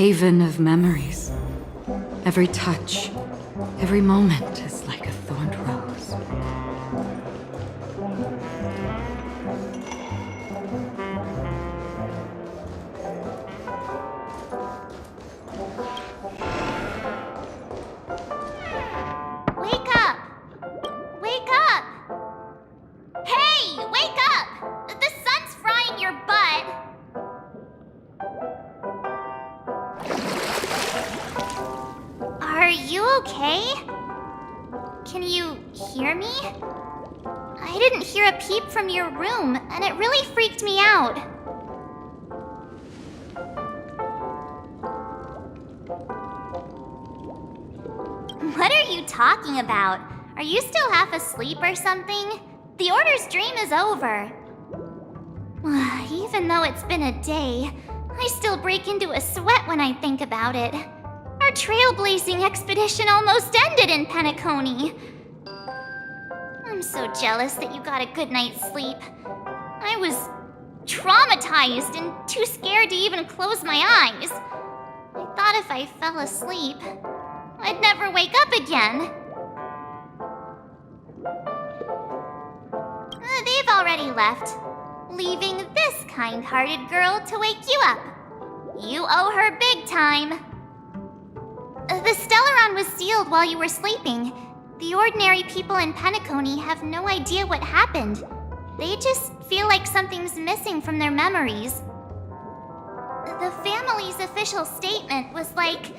haven of memories. Every touch, every moment is like a thorned rose. Wake up! Wake up! Hey, wake up! The sun's frying your butt. Are you okay? Can you hear me? I didn't hear a peep from your room, and it really freaked me out. What are you talking about? Are you still half asleep or something? The Order's dream is over. Even though it's been a day, I still break into a sweat when I think about it. Our trailblazing expedition almost ended in Penacony. I'm so jealous that you got a good night's sleep. I was traumatized and too scared to even close my eyes. I thought if I fell asleep, I'd never wake up again. They've already left, leaving this kind-hearted girl to wake you up. You owe her big time. The Stellaron was sealed while you were sleeping. The ordinary people in Penacony have no idea what happened. They just feel like something's missing from their memories. The family's official statement was like,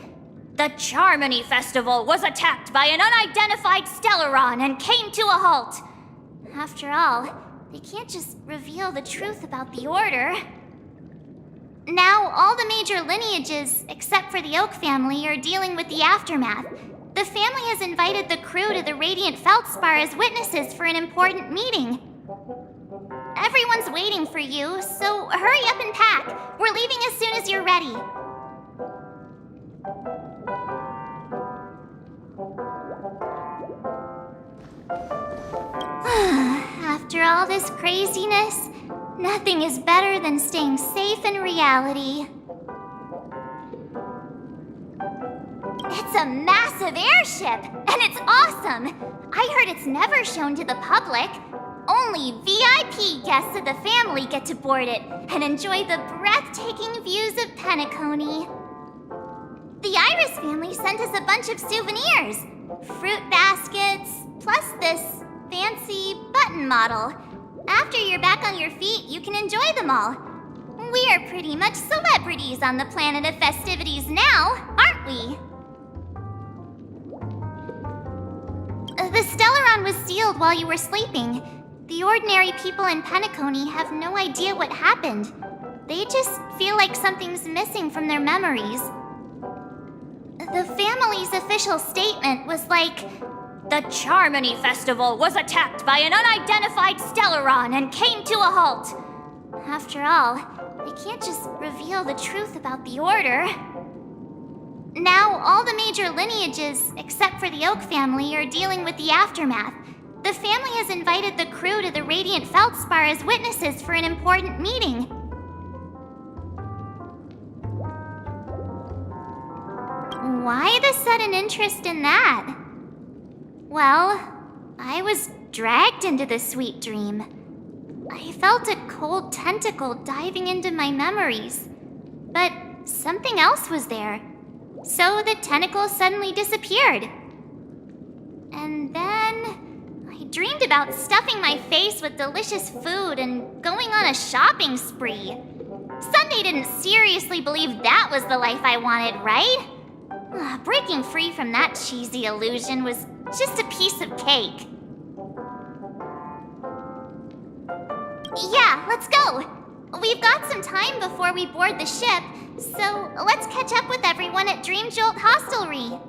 "The Charmony Festival was attacked by an unidentified Stellaron and came to a halt." After all, they can't just reveal the truth about the Order. Now, all the major lineages, except for the Oak family, are dealing with the aftermath. The family has invited the crew to the Radiant Feldspar as witnesses for an important meeting. Everyone's waiting for you, so hurry up and pack. We're leaving as soon as you're ready. After all this craziness, nothing is better than staying safe in reality. It's a massive airship, and it's awesome! I heard it's never shown to the public. Only VIP guests of the family get to board it and enjoy the breathtaking views of Penacony. The Iris family sent us a bunch of souvenirs. Fruit baskets, plus this fancy button model. After you're back on your feet, you can enjoy them all. We are pretty much celebrities on the planet of festivities now, aren't we? The Stellaron was sealed while you were sleeping. The ordinary people in Penacony have no idea what happened. They just feel like something's missing from their memories. The family's official statement was like, "The Charmony Festival was attacked by an unidentified Stellaron and came to a halt." After all, they can't just reveal the truth about the Order. Now, all the major lineages, except for the Oak family, are dealing with the aftermath. The family has invited the crew to the Radiant Feldspar as witnesses for an important meeting. Why the sudden interest in that? Well, I was dragged into the sweet dream. I felt a cold tentacle diving into my memories, but something else was there. So the tentacle suddenly disappeared. And then I dreamed about stuffing my face with delicious food and going on a shopping spree. Sunday didn't seriously believe that was the life I wanted, right? Breaking free from that cheesy illusion was just a piece of cake. Yeah, let's go. We've got some time before we board the ship, so let's catch up with everyone at Dream Jolt Hostelry.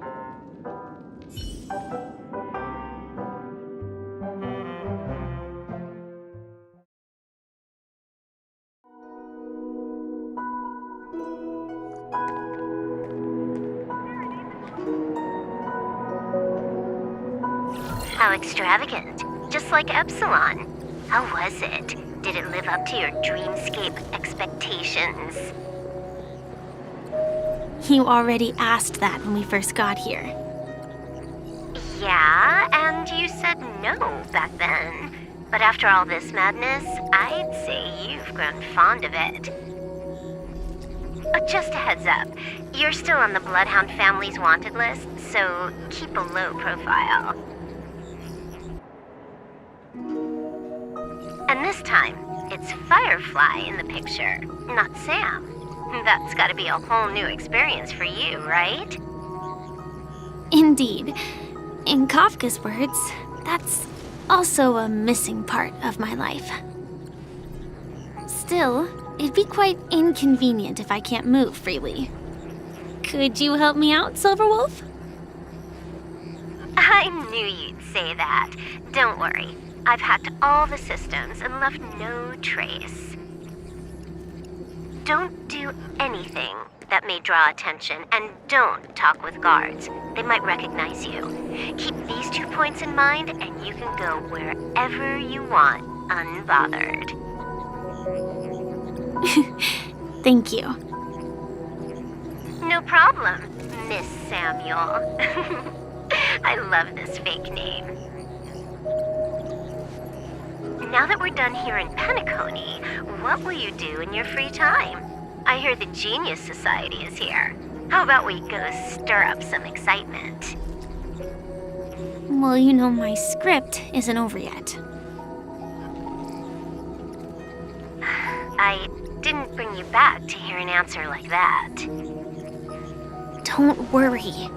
How extravagant. Just like Epsilon. How was it? Did it live up to your dreamscape expectations? You already asked that when we first got here. Yeah, and you said no back then. But after all this madness, I'd say you've grown fond of it. Just a heads up, you're still on the Bloodhound family's wanted list, so keep a low profile. And this time, it's Firefly in the picture, not Sam. That's gotta be a whole new experience for you, right? Indeed. In Kafka's words, that's also a missing part of my life. Still, it'd be quite inconvenient if I can't move freely. Could you help me out, Silverwolf? I knew you'd say that. Don't worry. I've hacked all the systems and left no trace. Don't do anything that may draw attention, and don't talk with guards. They might recognize you. Keep these 2 points in mind, and you can go wherever you want, unbothered. Thank you. No problem, Miss Samuel. I love this fake name. Now that we're done here in Penacony, what will you do in your free time? I hear the Genius Society is here. How about we go stir up some excitement? Well, you know my script isn't over yet. I didn't bring you back to hear an answer like that. Don't worry.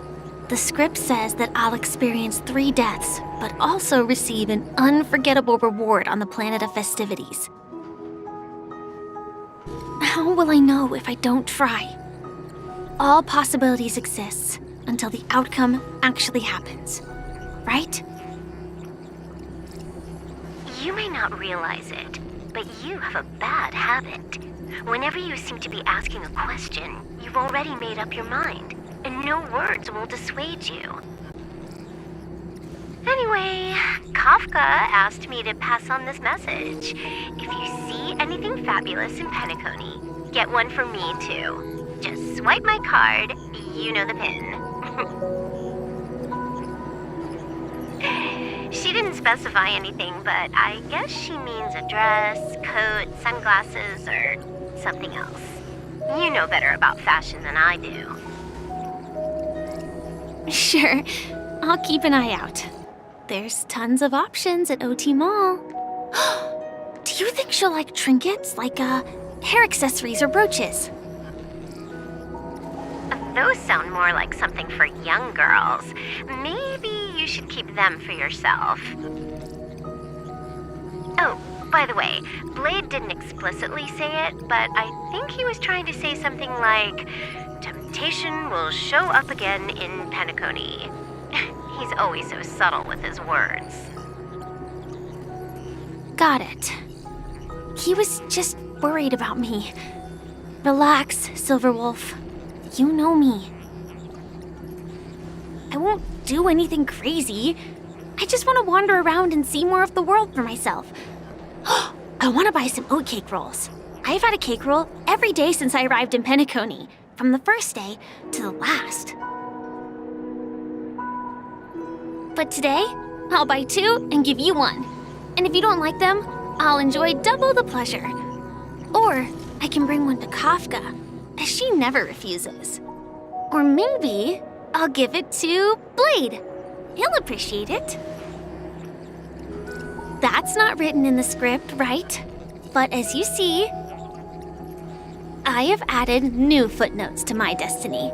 The script says that I'll experience 3 deaths, but also receive an unforgettable reward on the planet of festivities. How will I know if I don't try? All possibilities exist until the outcome actually happens, right? You may not realize it, but you have a bad habit. Whenever you seem to be asking a question, you've already made up your mind, and no words will dissuade you. Anyway, Kafka asked me to pass on this message. If you see anything fabulous in Penacony, get one for me too. Just swipe my card, you know the pin. She didn't specify anything, but I guess she means a dress, coat, sunglasses, or something else. You know better about fashion than I do. Sure, I'll keep an eye out. There's tons of options at OT Mall. Do you think she'll like trinkets, like hair accessories or brooches? Those sound more like something for young girls. Maybe you should keep them for yourself. Oh, by the way, Blade didn't explicitly say it, but I think he was trying to say something like, temptation will show up again in Penacony. He's always so subtle with his words. Got it. He was just worried about me. Relax, Silverwolf. You know me. I won't do anything crazy. I just want to wander around and see more of the world for myself. I want to buy some oatcake rolls. I've had a cake roll every day since I arrived in Penacony, from the first day to the last. But today, I'll buy 2 and give you 1. And if you don't like them, I'll enjoy double the pleasure. Or I can bring one to Kafka, as she never refuses. Or maybe I'll give it to Blade. He'll appreciate it. That's not written in the script, right? But as you see, I have added new footnotes to my destiny.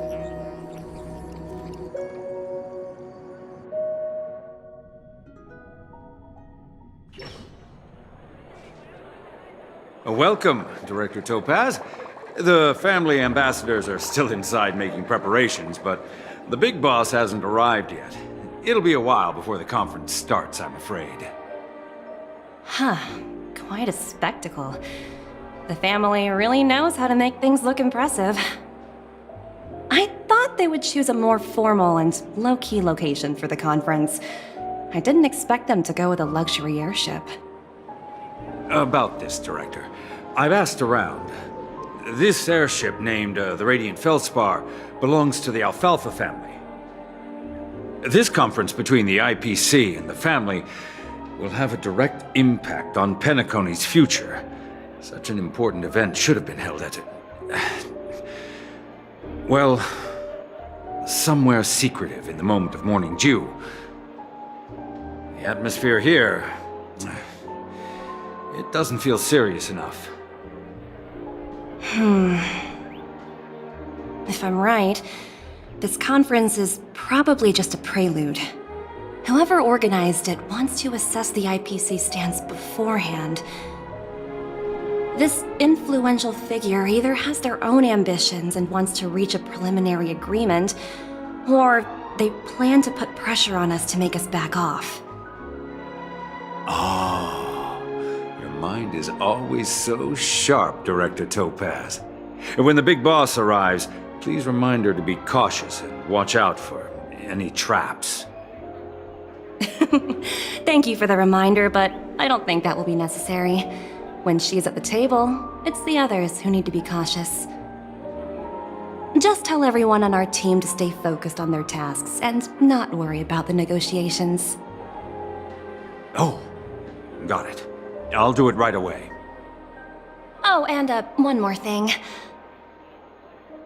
Welcome, Director Topaz. The family ambassadors are still inside making preparations, but the big boss hasn't arrived yet. It'll be a while before the conference starts, I'm afraid. Huh. Quite a spectacle. The family really knows how to make things look impressive. I thought they would choose a more formal and low-key location for the conference. I didn't expect them to go with a luxury airship. About this, Director. I've asked around. this airship named the Radiant Feldspar belongs to the Alfalfa family. This conference between the IPC and the family will have a direct impact on Penacony's future. Such an important event should have been held at well, somewhere secretive in the moment of morning dew. The atmosphere here, it doesn't feel serious enough. If I'm right, this conference is probably just a prelude. Whoever organized it wants to assess the IPC stance beforehand. This influential figure either has their own ambitions and wants to reach a preliminary agreement, or they plan to put pressure on us to make us back off. Oh, your mind is always so sharp, Director Topaz. And when the big boss arrives, please remind her to be cautious and watch out for any traps. Thank you for the reminder, but I don't think that will be necessary. When she's at the table, it's the others who need to be cautious. Just tell everyone on our team to stay focused on their tasks and not worry about the negotiations. Oh, got it. I'll do it right away. Oh, and one more thing.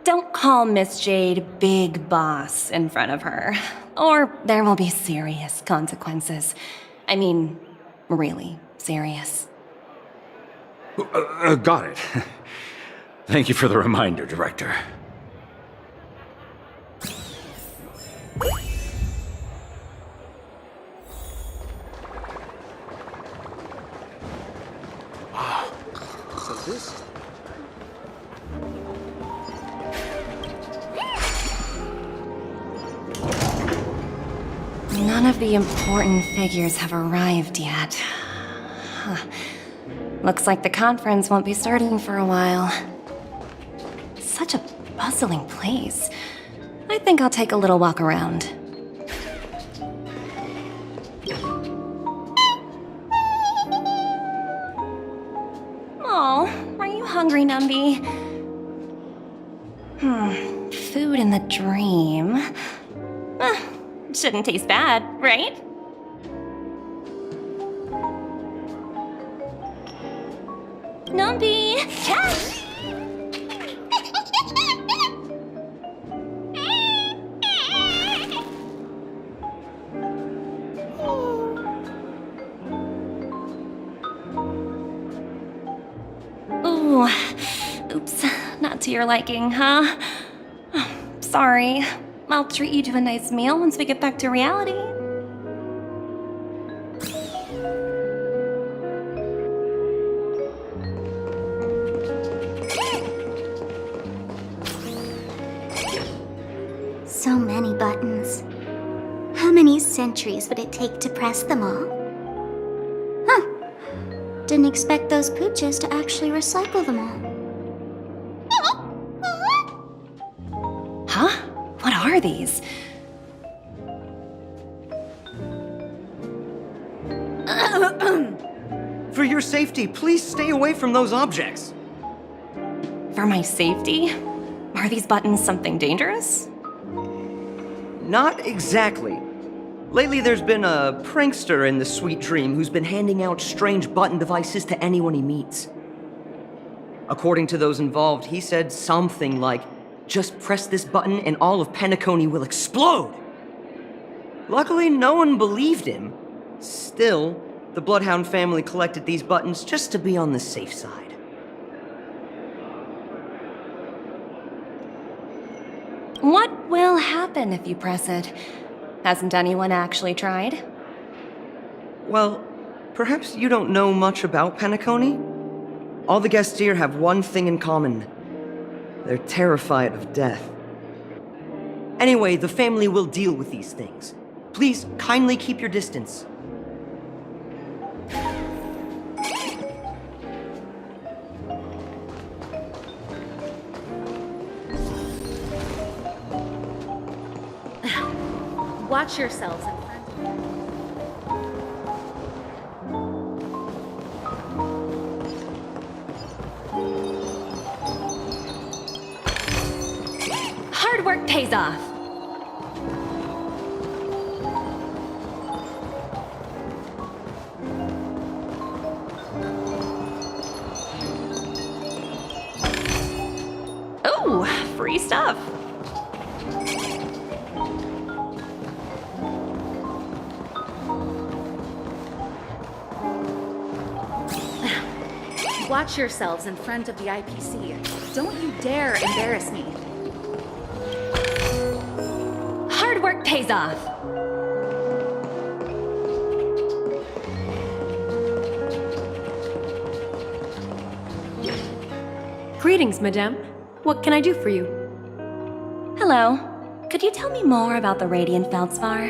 Don't call Miss Jade Big Boss in front of her, or there will be serious consequences. I mean, really serious. Got it. Thank you for the reminder, Director. Wow. So this... None of the important figures have arrived yet. Huh. Looks like the conference won't be starting for a while. Such a bustling place. I think I'll take a little walk around. Oh, are you hungry, Numby? Food in the dream. Shouldn't taste bad, right? Numby! Catch! Ooh, oops, not to your liking, huh? Sorry. I'll treat you to a nice meal once we get back to reality. So many buttons. How many centuries would it take to press them all? Huh. Didn't expect those pooches to actually recycle them all. Huh? What are these? For your safety, please stay away from those objects. For my safety? Are these buttons something dangerous? Not exactly. Lately, there's been a prankster in the Sweet Dream who's been handing out strange button devices to anyone he meets. According to those involved, he said something like, "Just press this button and all of Penacony will explode!" Luckily, no one believed him. Still, the Bloodhound family collected these buttons just to be on the safe side. What will happen if you press it? Hasn't anyone actually tried? Well, perhaps you don't know much about Penacony? All the guests here have one thing in common. They're terrified of death. Anyway, the family will deal with these things. Please kindly keep your distance. Watch yourselves. Hard work pays off. Ooh, free stuff. Watch yourselves in front of the IPC. Don't you dare embarrass me. Hard work pays off. Greetings, madame. What can I do for you? Hello. Could you tell me more about the Radiant Feldspar?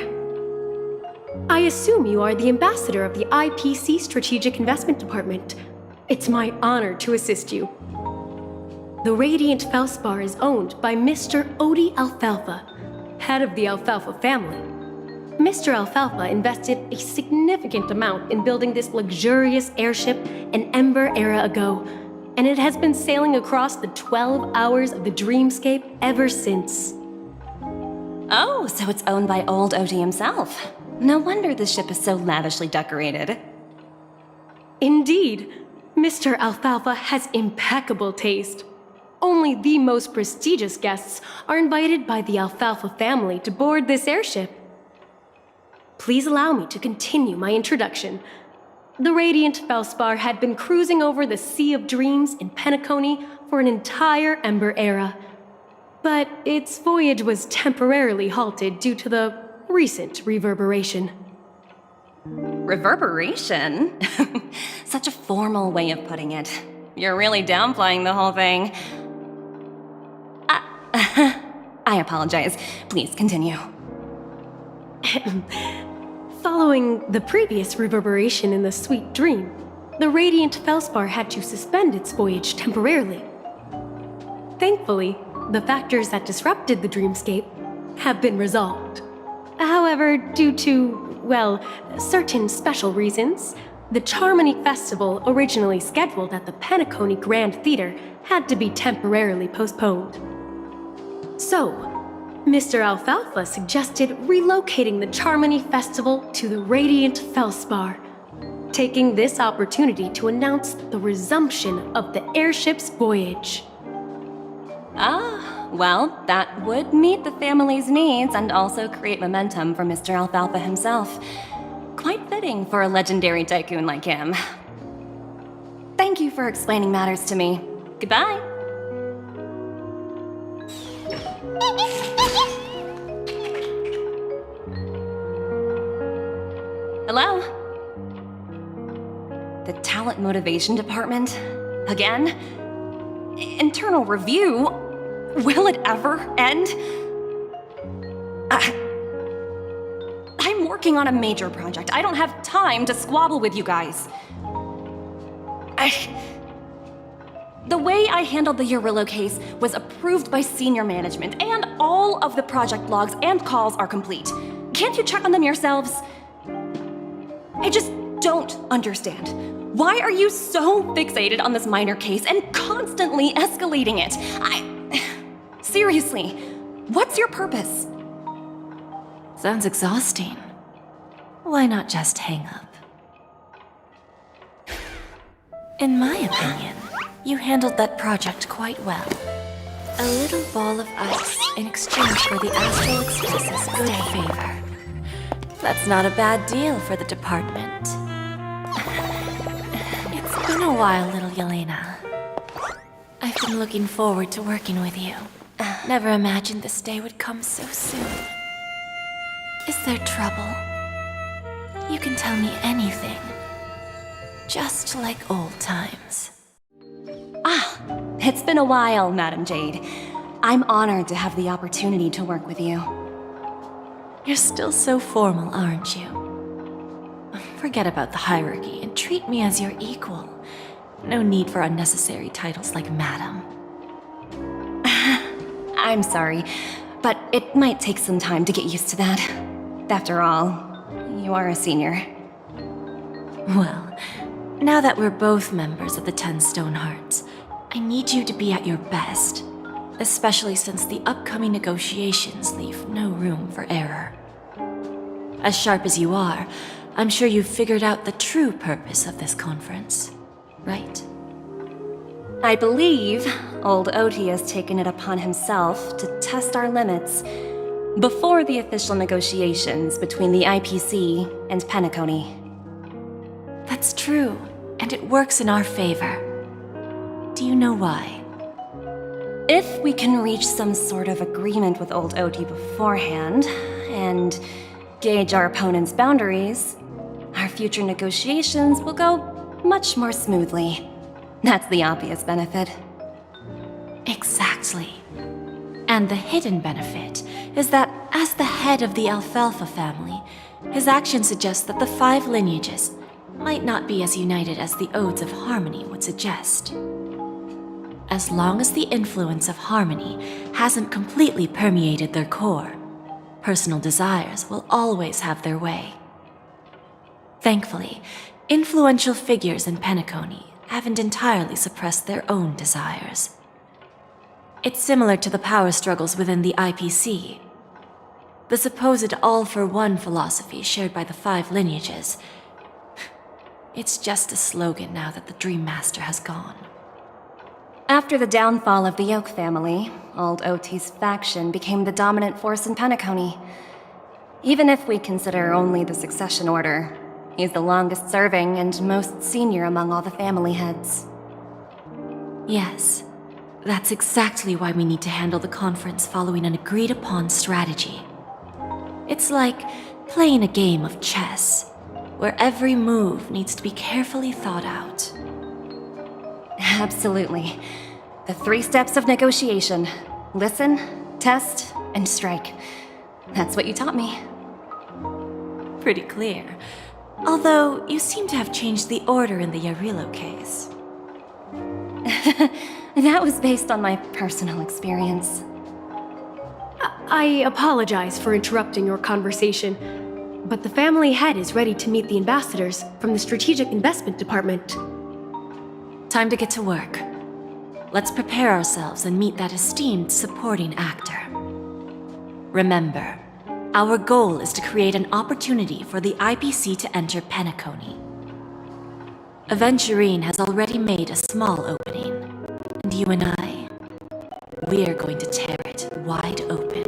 I assume you are the ambassador of the IPC Strategic Investment Department. It's my honor to assist you. The Radiant Feldspar is owned by Mr. Odie Alfalfa, head of the Alfalfa family. Mr. Alfalfa invested a significant amount in building this luxurious airship an Ember era ago, and it has been sailing across the 12 hours of the dreamscape ever since. Oh, so it's owned by old Odie himself. No wonder the ship is so lavishly decorated. Indeed, Mr. Alfalfa has impeccable taste. Only the most prestigious guests are invited by the Alfalfa family to board this airship. Please allow me to continue my introduction. The Radiant Feldspar had been cruising over the Sea of Dreams in Penacony for an entire Ember era. But its voyage was temporarily halted due to the recent reverberation. Reverberation? Such a formal way of putting it. You're really downplaying the whole thing. I apologize. Please continue. Following the previous reverberation in the Sweet Dream, the Radiant Feldspar had to suspend its voyage temporarily. Thankfully, the factors that disrupted the dreamscape have been resolved. However, due to, well, certain special reasons, the Charmony Festival, originally scheduled at the Penacony Grand Theater, had to be temporarily postponed. So, Mr. Alfalfa suggested relocating the Charmony Festival to the Radiant Feldspar, taking this opportunity to announce the resumption of the airship's voyage. Ah, well, that would meet the family's needs and also create momentum for Mr. Alfalfa himself. Quite fitting for a legendary tycoon like him. Thank you for explaining matters to me. Goodbye. Hello? The Talent Motivation Department? Again? Internal review? Will it ever end? I'm working on a major project. I don't have time to squabble with you guys. The way I handled the Urillo case was approved by senior management, and all of the project logs and calls are complete. Can't you check on them yourselves? I just don't understand. Why are you so fixated on this minor case and constantly escalating it? Seriously, what's your purpose? Sounds exhausting. Why not just hang up? In my opinion, you handled that project quite well. A little ball of ice in exchange for the Astral Express's good favor. That's not a bad deal for the department. It's been a while, little Yelena. I've been looking forward to working with you. Never imagined this day would come so soon. Is there trouble? You can tell me anything. Just like old times. Ah, it's been a while, Madam Jade. I'm honored to have the opportunity to work with you. You're still so formal, aren't you? Forget about the hierarchy and treat me as your equal. No need for unnecessary titles like Madam. I'm sorry, but it might take some time to get used to that. After all, you are a senior. Well, now that we're both members of the 10 Stone Hearts, I need you to be at your best. especially since the upcoming negotiations leave no room for error. As sharp as you are, I'm sure you've figured out the true purpose of this conference, right? I believe old Oti has taken it upon himself to test our limits before the official negotiations between the IPC and Penacony. That's true, and it works in our favor. Do you know why? If we can reach some sort of agreement with old Oti beforehand, and gauge our opponent's boundaries, our future negotiations will go much more smoothly. That's the obvious benefit. Exactly. And the hidden benefit is that as the head of the Alfalfa family, his actions suggest that the 5 lineages might not be as united as the Odes of Harmony would suggest. As long as the influence of Harmony hasn't completely permeated their core, personal desires will always have their way. Thankfully, influential figures in Penacony haven't entirely suppressed their own desires. It's similar to the power struggles within the IPC. The supposed all-for-one philosophy shared by the 5 lineages. It's just a slogan now that the Dream Master has gone. After the downfall of the Yoke family, old Oti's faction became the dominant force in Penacony. Even if we consider only the succession order, he's the longest serving and most senior among all the family heads. Yes, that's exactly why we need to handle the conference following an agreed-upon strategy. It's like playing a game of chess, where every move needs to be carefully thought out. Absolutely. The 3 steps of negotiation: listen, test, and strike. That's what you taught me. Pretty clear. Although, you seem to have changed the order in the Yarilo case. That was based on my personal experience. I apologize for interrupting your conversation, but the family head is ready to meet the ambassadors from the Strategic Investment Department. Time to get to work. Let's prepare ourselves and meet that esteemed supporting actor. Remember, our goal is to create an opportunity for the IPC to enter Penacony. Aventurine has already made a small opening, and you and I, we're going to tear it wide open.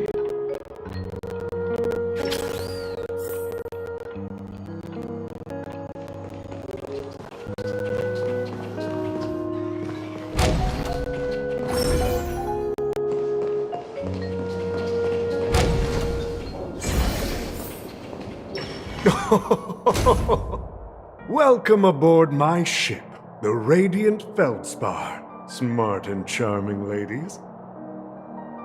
Welcome aboard my ship, the Radiant Feldspar. Smart and charming ladies.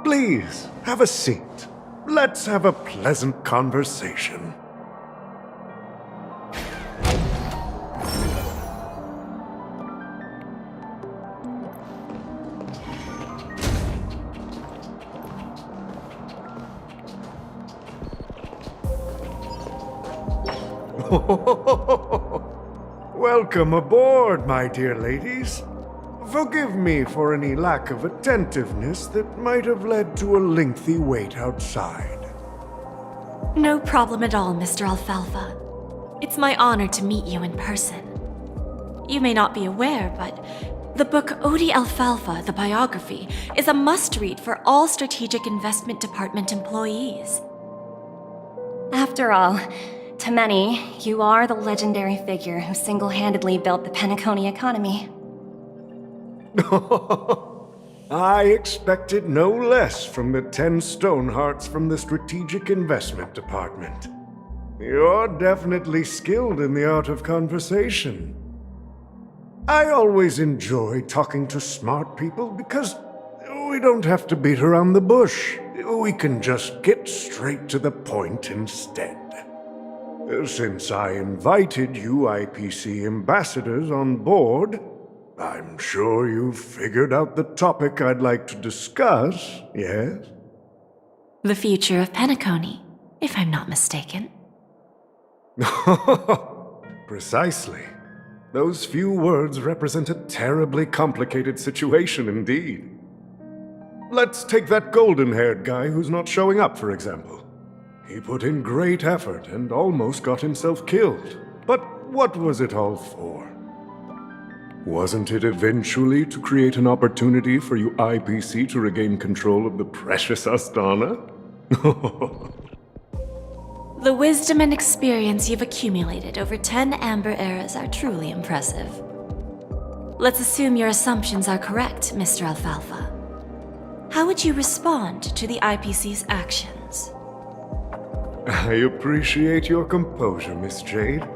Please, have a seat. Let's have a pleasant conversation. Welcome aboard, my dear ladies. Forgive me for any lack of attentiveness that might have led to a lengthy wait outside. No problem at all, Mr. Alfalfa. It's my honor to meet you in person. You may not be aware, but the book Odi Alfalfa, the biography, is a must-read for all Strategic Investment Department employees. After all, to many, you are the legendary figure who single-handedly built the Penacony economy. I expected no less from the 10 Stonehearts from the Strategic Investment Department. You're definitely skilled in the art of conversation. I always enjoy talking to smart people because we don't have to beat around the bush. We can just get straight to the point instead. Since I invited you IPC ambassadors on board, I'm sure you've figured out the topic I'd like to discuss, yes? The future of Penacony, if I'm not mistaken. Precisely. Those few words represent a terribly complicated situation indeed. Let's take that golden-haired guy who's not showing up, for example. He put in great effort and almost got himself killed. But what was it all for? Wasn't it eventually to create an opportunity for you IPC to regain control of the precious Astana? The wisdom and experience you've accumulated over 10 Amber Eras are truly impressive. Let's assume your assumptions are correct, Mr. Alfalfa. How would you respond to the IPC's actions? I appreciate your composure, Miss Jade.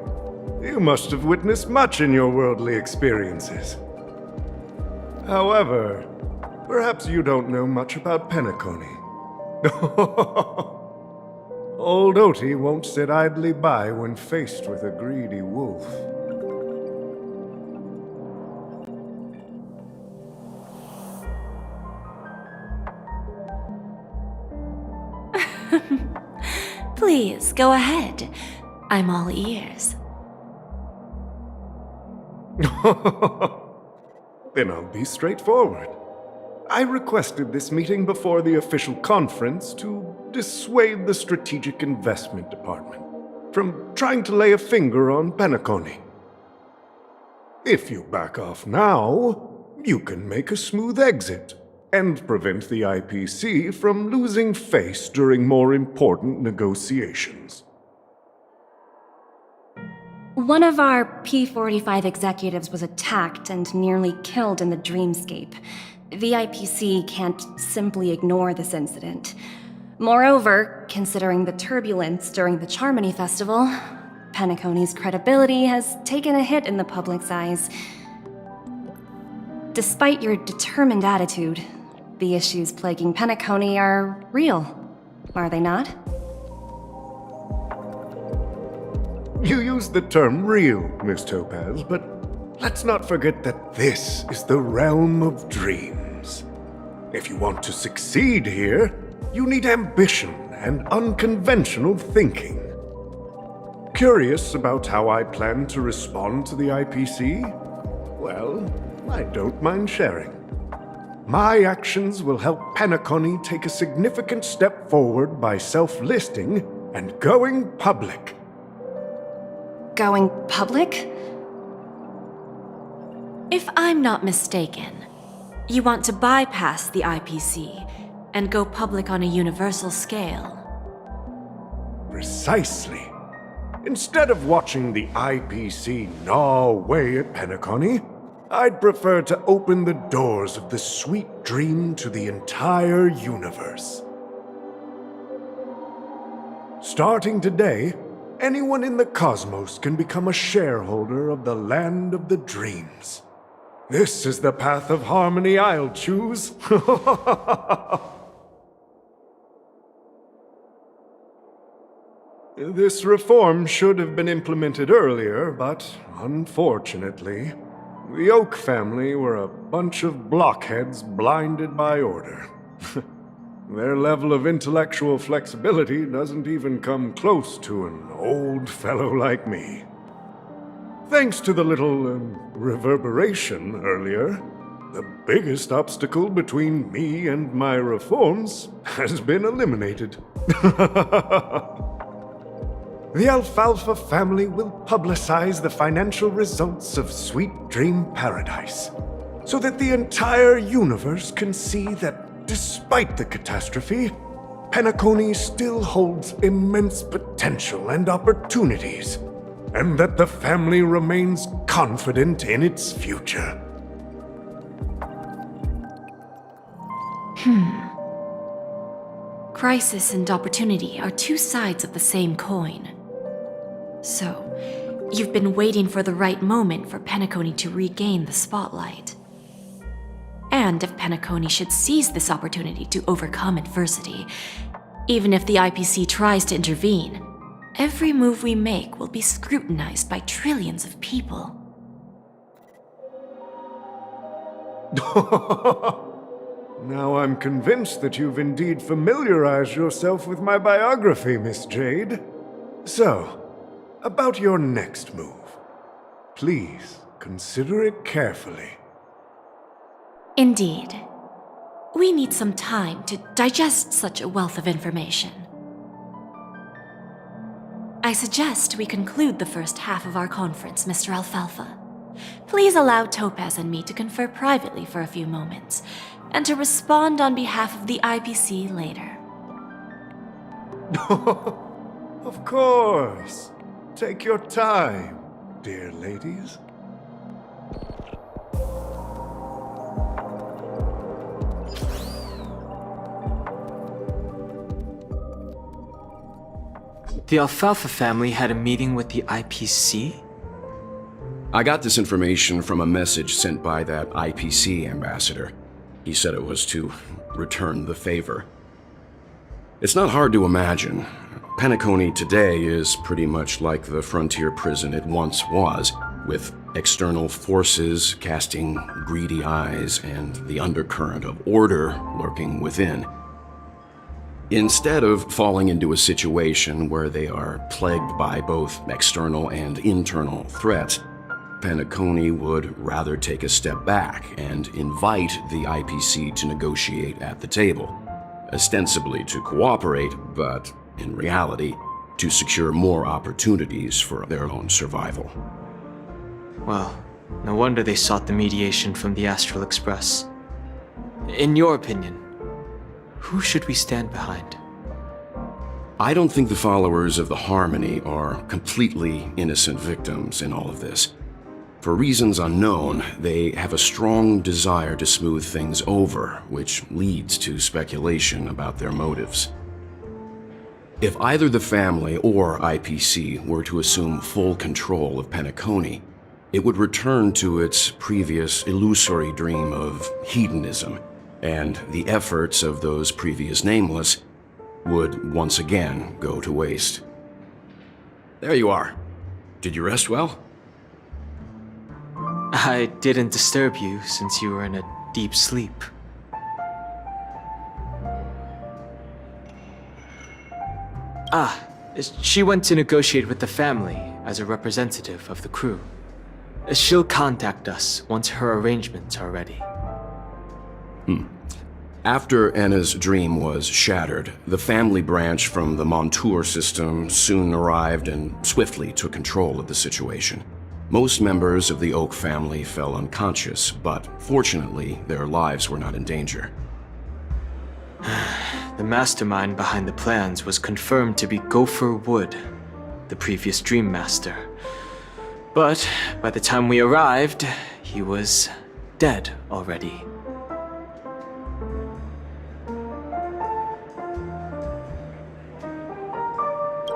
You must have witnessed much in your worldly experiences. However, perhaps you don't know much about Penacony. Old Oti won't sit idly by when faced with a greedy wolf. Please, go ahead. I'm all ears. Then I'll be straightforward. I requested this meeting before the official conference to dissuade the Strategic Investment Department from trying to lay a finger on Penacony. If you back off now, you can make a smooth exit and prevent the IPC from losing face during more important negotiations. One of our P-45 executives was attacked and nearly killed in the dreamscape. The IPC can't simply ignore this incident. Moreover, considering the turbulence during the Charmony Festival, Penacony's credibility has taken a hit in the public's eyes. Despite your determined attitude, the issues plaguing Penacony are real, are they not? You used the term real, Miss Topaz, but let's not forget that this is the realm of dreams. If you want to succeed here, you need ambition and unconventional thinking. Curious about how I plan to respond to the IPC? Well, I don't mind sharing. My actions will help Penacony take a significant step forward by self-listing and going public. Going public? If I'm not mistaken, you want to bypass the IPC and go public on a universal scale. Precisely. Instead of watching the IPC gnaw away at Penacony, I'd prefer to open the doors of the sweet dream to the entire universe. Starting today, anyone in the cosmos can become a shareholder of the land of the dreams. This is the path of harmony I'll choose. This reform should have been implemented earlier, but unfortunately, the Oak family were a bunch of blockheads blinded by order. Their level of intellectual flexibility doesn't even come close to an old fellow like me. Thanks to the little reverberation earlier, the biggest obstacle between me and my reforms has been eliminated. The Alfalfa family will publicize the financial results of Sweet Dream Paradise, so that the entire universe can see that despite the catastrophe, Penacony still holds immense potential and opportunities, and that the family remains confident in its future. Crisis and opportunity are two sides of the same coin. So, you've been waiting for the right moment for Penacony to regain the spotlight. And if Penacony should seize this opportunity to overcome adversity, even if the IPC tries to intervene, every move we make will be scrutinized by trillions of people. Now I'm convinced that you've indeed familiarized yourself with my biography, Miss Jade. So, about your next move. Please consider it carefully. Indeed. We need some time to digest such a wealth of information. I suggest we conclude the first half of our conference, Mr. Alfalfa. Please allow Topaz and me to confer privately for a few moments, and to respond on behalf of the IPC later. Of course. Take your time, dear ladies. The Alfalfa family had a meeting with the IPC? I got this information from a message sent by that IPC ambassador. He said it was to return the favor. It's not hard to imagine. Penacony today is pretty much like the frontier prison it once was, with external forces casting greedy eyes and the undercurrent of order lurking within. Instead of falling into a situation where they are plagued by both external and internal threats, Penacony would rather take a step back and invite the IPC to negotiate at the table, ostensibly to cooperate, but in reality, to secure more opportunities for their own survival. Well, no wonder they sought the mediation from the Astral Express. In your opinion, who should we stand behind? I don't think the followers of the Harmony are completely innocent victims in all of this. For reasons unknown, they have a strong desire to smooth things over, which leads to speculation about their motives. If either the family or IPC were to assume full control of Penacony, it would return to its previous illusory dream of hedonism, and the efforts of those previous nameless would once again go to waste. There you are. Did you rest well? I didn't disturb you since you were in a deep sleep. She went to negotiate with the family as a representative of the crew. She'll contact us once her arrangements are ready. After Anna's dream was shattered, the family branch from the Montour system soon arrived and swiftly took control of the situation. Most members of the Oak family fell unconscious, but fortunately, their lives were not in danger. The mastermind behind the plans was confirmed to be Gopher Wood, the previous Dream Master. But by the time we arrived, he was dead already.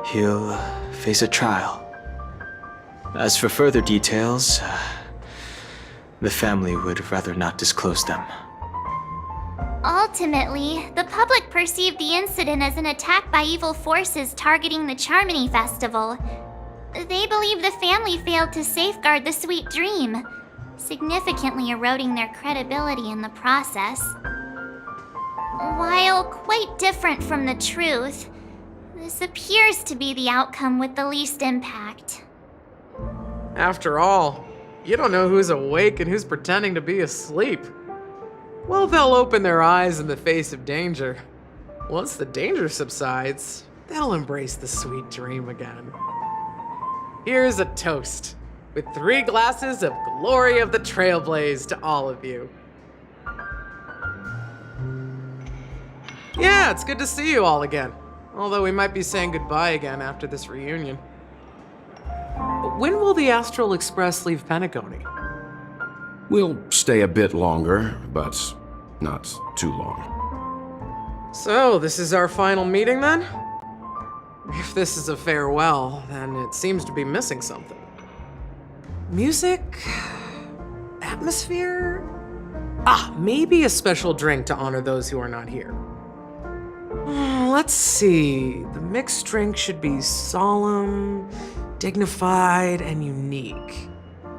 He'll face a trial. As for further details, the family would rather not disclose them. Ultimately, the public perceived the incident as an attack by evil forces targeting the Charmony Festival. They believe the family failed to safeguard the sweet dream, significantly eroding their credibility in the process. While quite different from the truth, this appears to be the outcome with the least impact. After all, you don't know who's awake and who's pretending to be asleep. Well, they'll open their eyes in the face of danger. Once the danger subsides, they'll embrace the sweet dream again. Here's a toast, with 3 glasses of glory of the Trailblaze to all of you. Yeah, it's good to see you all again. Although we might be saying goodbye again after this reunion. When will the Astral Express leave Penacony? We'll stay a bit longer, but not too long. So, this is our final meeting then? If this is a farewell, then it seems to be missing something. Music? Atmosphere? Maybe a special drink to honor those who are not here. Let's see. The mixed drink should be solemn, dignified, and unique,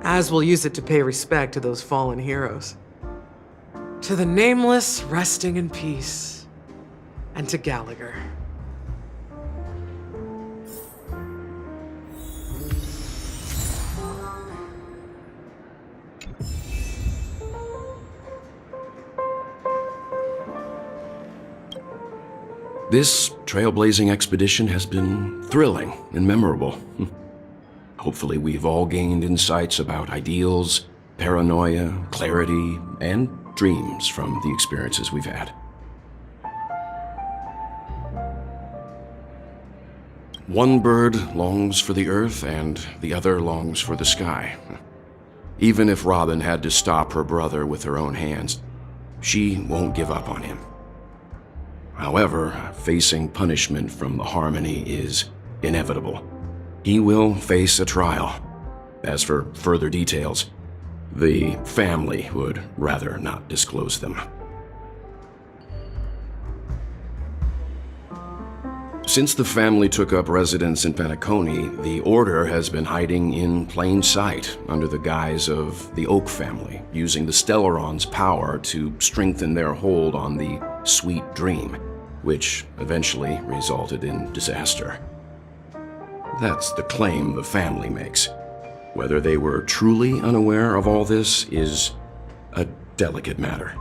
as we'll use it to pay respect to those fallen heroes. To the nameless, resting in peace, and to Gallagher. This trailblazing expedition has been thrilling and memorable. Hopefully we've all gained insights about ideals, paranoia, clarity, and dreams from the experiences we've had. One bird longs for the earth and the other longs for the sky. Even if Robin had to stop her brother with her own hands, she won't give up on him. However, facing punishment from the Harmony is inevitable. He will face a trial. As for further details, the family would rather not disclose them. Since the family took up residence in Penacony, the Order has been hiding in plain sight under the guise of the Oak family, using the Stellaron's power to strengthen their hold on the Sweet Dream, which eventually resulted in disaster. That's the claim the family makes. Whether they were truly unaware of all this is a delicate matter.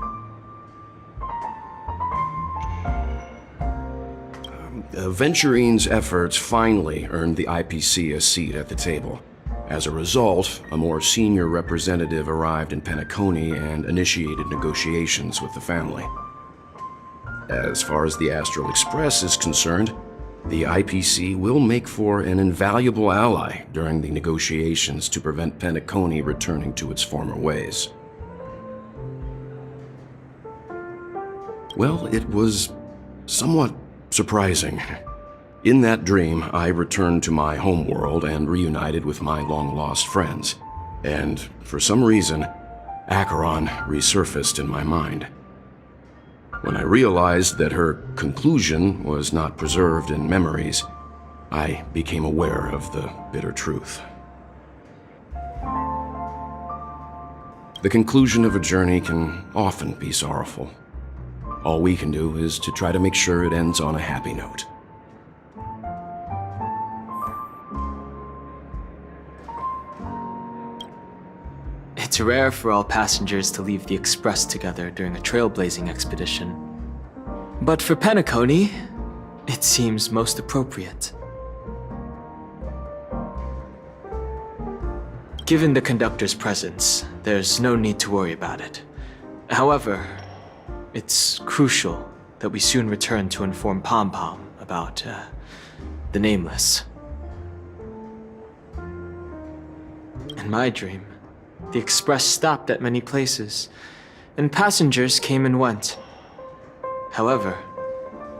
Venturine's efforts finally earned the IPC a seat at the table. As a result, a more senior representative arrived in Penacony and initiated negotiations with the family. As far as the Astral Express is concerned, the IPC will make for an invaluable ally during the negotiations to prevent Penacony returning to its former ways. Well, it was somewhat surprising. In that dream, I returned to my homeworld and reunited with my long-lost friends. And for some reason, Acheron resurfaced in my mind. When I realized that her conclusion was not preserved in memories, I became aware of the bitter truth. The conclusion of a journey can often be sorrowful. All we can do is to try to make sure it ends on a happy note. It's rare for all passengers to leave the Express together during a trailblazing expedition. But for Penacony, it seems most appropriate. Given the conductor's presence, there's no need to worry about it. However, it's crucial that we soon return to inform Pom Pom about, the Nameless. In my dream, the Express stopped at many places, and passengers came and went. However,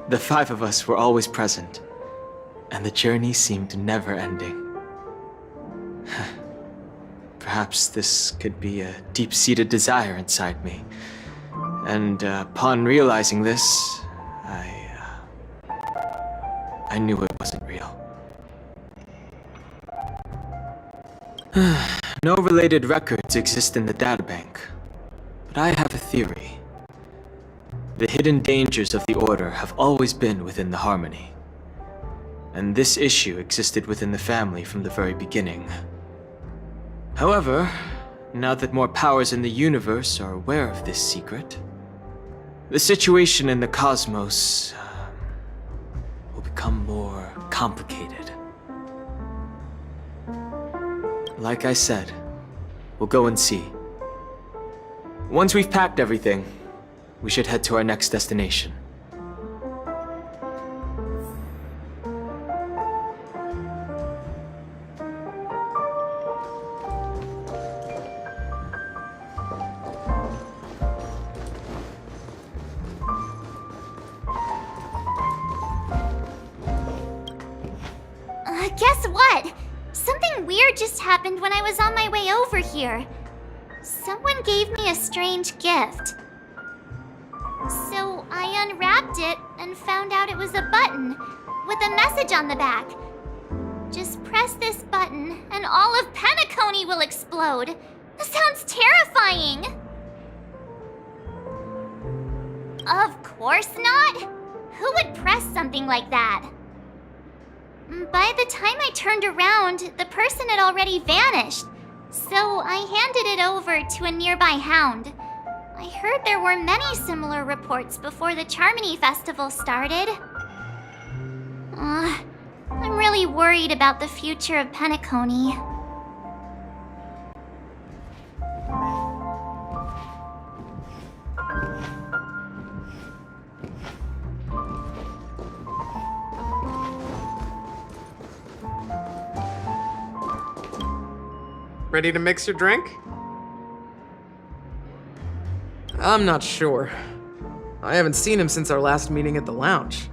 the five of us were always present, and the journey seemed never ending. Perhaps this could be a deep-seated desire inside me. And upon realizing this, I knew it wasn't real. No related records exist in the databank, but I have a theory. The hidden dangers of the Order have always been within the Harmony, and this issue existed within the family from the very beginning. However, now that more powers in the universe are aware of this secret, the situation in the cosmos will become more complicated. Like I said, we'll go and see. Once we've packed everything, we should head to our next destination. Guess what? Something weird just happened when I was on my way over here. Someone gave me a strange gift. So I unwrapped it and found out it was a button with a message on the back. Just press this button and all of Penacony will explode. This sounds terrifying. Of course not. Who would press something like that? By the time I turned around, the person had already vanished, so I handed it over to a nearby hound. I heard there were many similar reports before the Charmony Festival started. I'm really worried about the future of Penacony. Ready to mix your drink? I'm not sure. I haven't seen him since our last meeting at the lounge.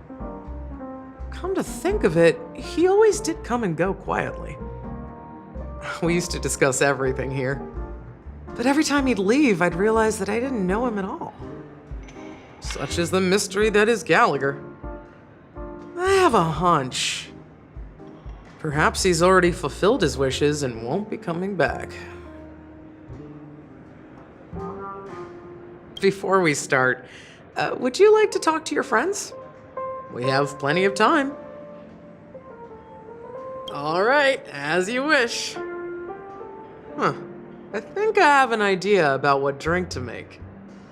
Come to think of it, he always did come and go quietly. We used to discuss everything here. But every time he'd leave, I'd realize that I didn't know him at all. Such is the mystery that is Gallagher. I have a hunch. Perhaps he's already fulfilled his wishes and won't be coming back. Before we start, would you like to talk to your friends? We have plenty of time. All right, as you wish. I think I have an idea about what drink to make.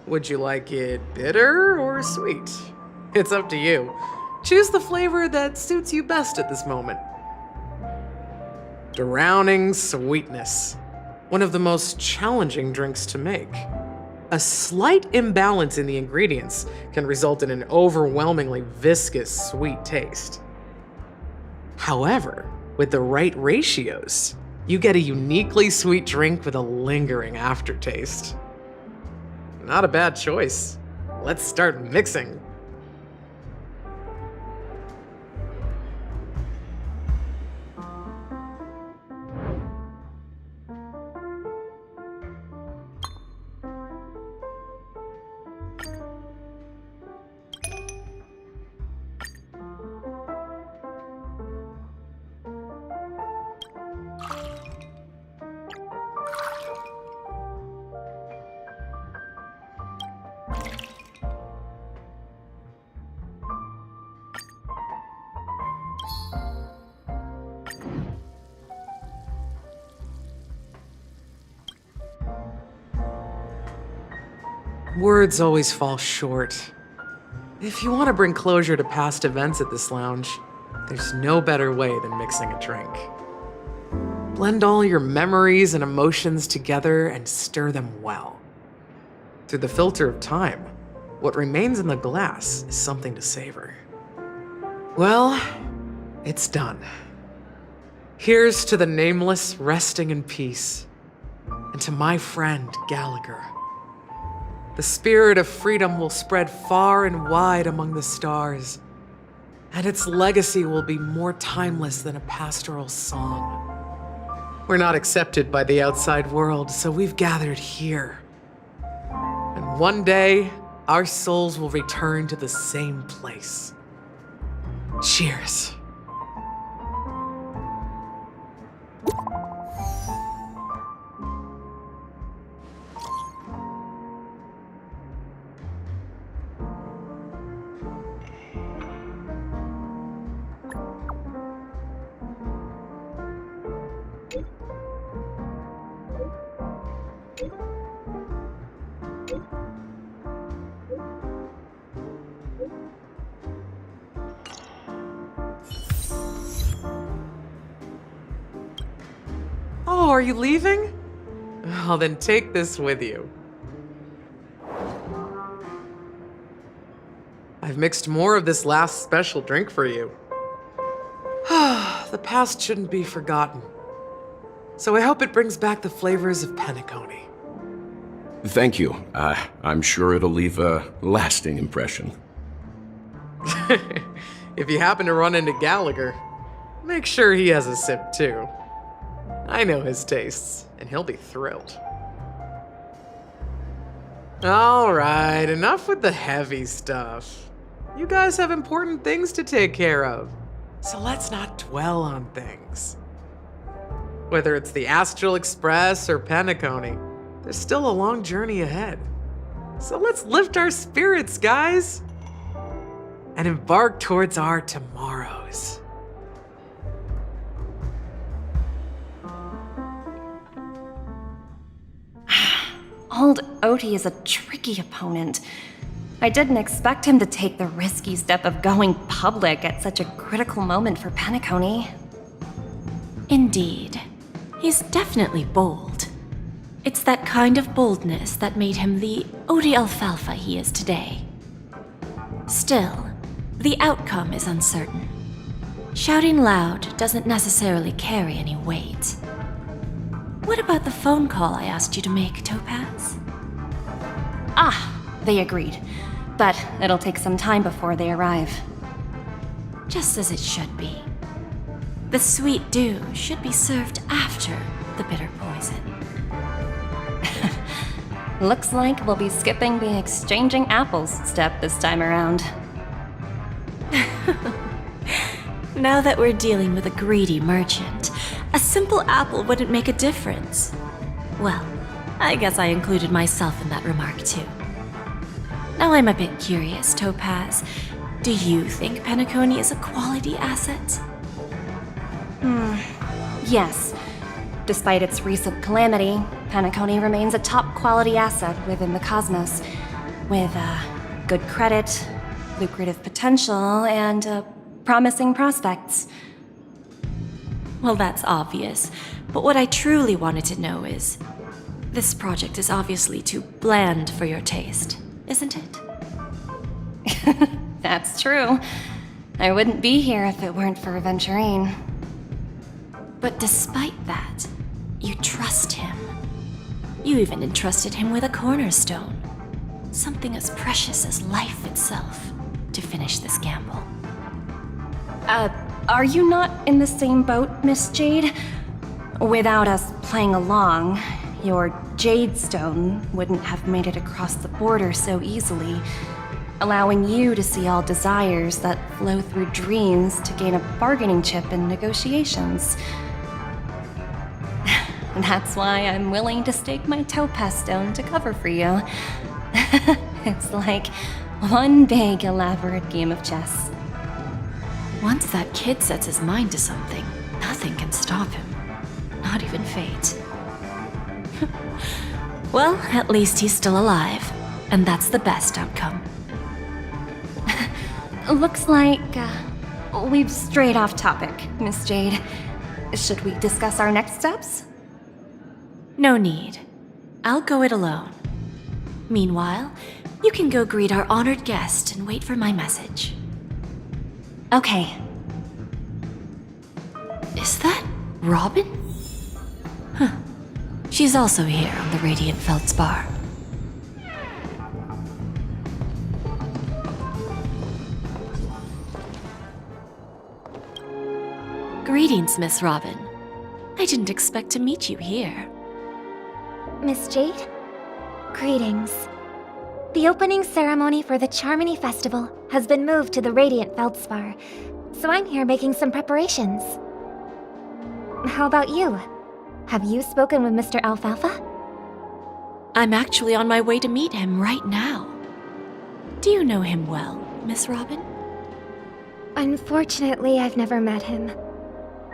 Would you like it bitter or sweet? It's up to you. Choose the flavor that suits you best at this moment. Drowning sweetness. One of the most challenging drinks to make. A slight imbalance in the ingredients can result in an overwhelmingly viscous sweet taste. However, with the right ratios, you get a uniquely sweet drink with a lingering aftertaste. Not a bad choice. Let's start mixing. Words always fall short. If you want to bring closure to past events at this lounge, there's no better way than mixing a drink. Blend all your memories and emotions together and stir them well. Through the filter of time, what remains in the glass is something to savor. Well, it's done. Here's to the nameless resting in peace, and to my friend Gallagher. The spirit of freedom will spread far and wide among the stars, and its legacy will be more timeless than a pastoral song. We're not accepted by the outside world, so we've gathered here. And one day, our souls will return to the same place. Cheers. Oh, are you leaving? Oh, then take this with you. I've mixed more of this last special drink for you. The past shouldn't be forgotten. So I hope it brings back the flavors of Penacony. Thank you. I'm sure it'll leave a lasting impression. If you happen to run into Gallagher, make sure he has a sip too. I know his tastes, and he'll be thrilled. All right, enough with the heavy stuff. You guys have important things to take care of, so let's not dwell on things. Whether it's the Astral Express or Penacony, there's still a long journey ahead. So let's lift our spirits, guys, and embark towards our tomorrows. Old Odie is a tricky opponent. I didn't expect him to take the risky step of going public at such a critical moment for Penacony. Indeed. He's definitely bold. It's that kind of boldness that made him the Odie Alfalfa he is today. Still, the outcome is uncertain. Shouting loud doesn't necessarily carry any weight. What about the phone call I asked you to make, Topaz? They agreed. But it'll take some time before they arrive. Just as it should be. The sweet dew should be served after the bitter poison. Looks like we'll be skipping the exchanging apples step this time around. Now that we're dealing with a greedy merchant, a simple apple wouldn't make a difference. Well, I guess I included myself in that remark too. Now I'm a bit curious, Topaz. Do you think Penacony is a quality asset? Yes. Despite its recent calamity, Penacony remains a top quality asset within the cosmos, with good credit, lucrative potential, and promising prospects. Well, that's obvious, but what I truly wanted to know is, this project is obviously too bland for your taste, isn't it? That's true. I wouldn't be here if it weren't for Aventurine. But despite that, you trust him. You even entrusted him with a cornerstone, something as precious as life itself, to finish this gamble. Are you not in the same boat, Miss Jade? Without us playing along, your Jade Stone wouldn't have made it across the border so easily, allowing you to see all desires that flow through dreams to gain a bargaining chip in negotiations. That's why I'm willing to stake my Topaz Stone to cover for you. It's like one big, elaborate game of chess. Once that kid sets his mind to something, nothing can stop him. Not even fate. Well, at least he's still alive, and that's the best outcome. Looks like we've strayed off topic, Miss Jade. Should we discuss our next steps? No need. I'll go it alone. Meanwhile, you can go greet our honored guest and wait for my message. Okay. Is that Robin? Huh. She's also here on the Radiant Feldspar. Greetings, Miss Robin. I didn't expect to meet you here. Miss Jade? Greetings. The opening ceremony for the Charmony Festival has been moved to the Radiant Feldspar, so I'm here making some preparations. How about you? Have you spoken with Mr. Alfalfa? I'm actually on my way to meet him right now. Do you know him well, Miss Robin? Unfortunately, I've never met him.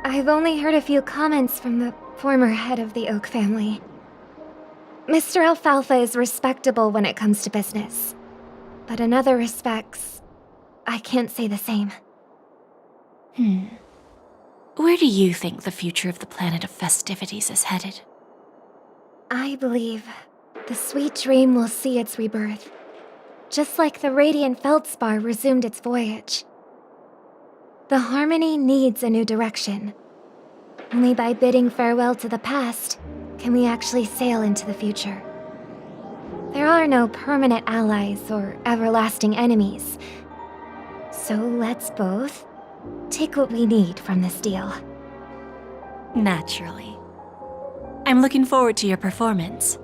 I've only heard a few comments from the former head of the Oak family. Mr. Alfalfa is respectable when it comes to business, but in other respects, I can't say the same. Where do you think the future of the planet of festivities is headed? I believe the sweet dream will see its rebirth, just like the Radiant Feldspar resumed its voyage. The Harmony needs a new direction. Only by bidding farewell to the past can we actually sail into the future. There are no permanent allies or everlasting enemies. So let's both take what we need from this deal. Naturally. I'm looking forward to your performance.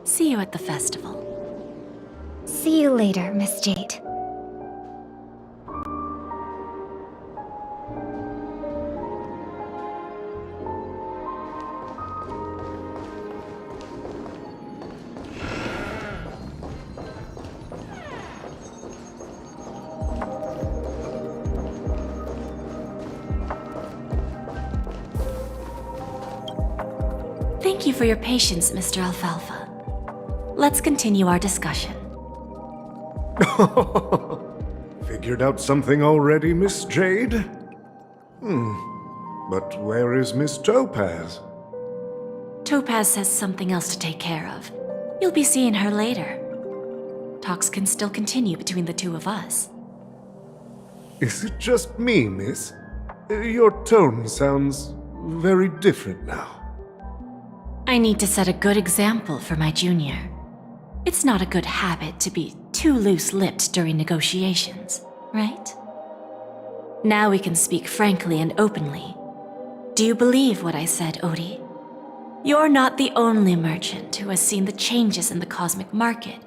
See you at the festival. See you later, Miss Jade. Thank you for your patience, Mr. Alfalfa. Let's continue our discussion. Figured out something already, Miss Jade? But where is Miss Topaz? Topaz has something else to take care of. You'll be seeing her later. Talks can still continue between the two of us. Is it just me, miss? Your tone sounds very different now. I need to set a good example for my junior. It's not a good habit to be too loose-lipped during negotiations, right? Now we can speak frankly and openly. Do you believe what I said, Odie? You're not the only merchant who has seen the changes in the cosmic market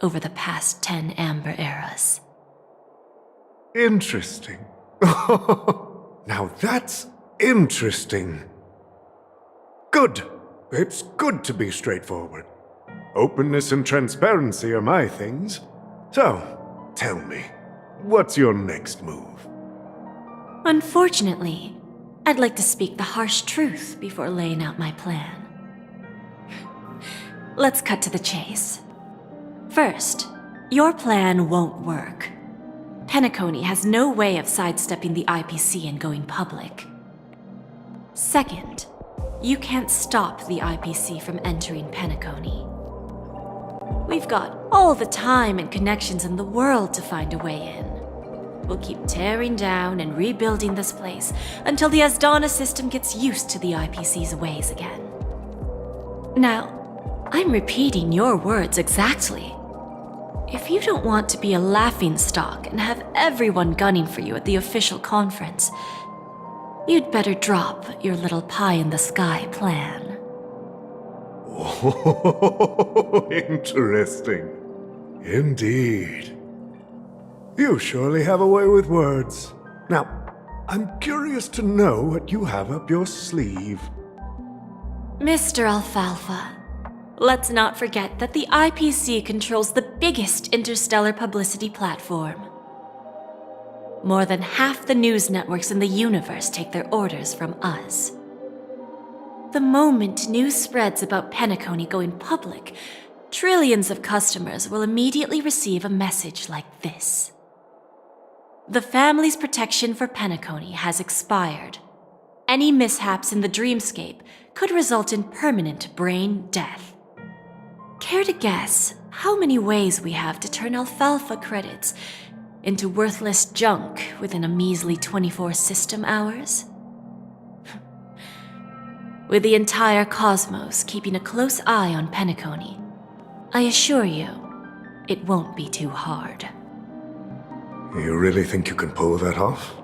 over the past 10 Amber Eras. Interesting. Now that's interesting. Good. It's good to be straightforward. Openness and transparency are my things. So, tell me, what's your next move? Unfortunately, I'd like to speak the harsh truth before laying out my plan. Let's cut to the chase. First, your plan won't work. Penacony has no way of sidestepping the IPC and going public. Second, you can't stop the IPC from entering Penacony. We've got all the time and connections in the world to find a way in. We'll keep tearing down and rebuilding this place until the Asdana system gets used to the IPC's ways again. Now, I'm repeating your words exactly. If you don't want to be a laughingstock and have everyone gunning for you at the official conference, you'd better drop your little pie-in-the-sky plan. Oh, interesting. Indeed. You surely have a way with words. Now, I'm curious to know what you have up your sleeve. Mr. Alfalfa, let's not forget that the IPC controls the biggest interstellar publicity platform. More than half the news networks in the universe take their orders from us. The moment news spreads about Penacony going public, trillions of customers will immediately receive a message like this. The family's protection for Penacony has expired. Any mishaps in the dreamscape could result in permanent brain death. Care to guess how many ways we have to turn alfalfa credits into worthless junk within a measly 24 system hours? With the entire cosmos keeping a close eye on Penacony, I assure you, it won't be too hard. You really think you can pull that off?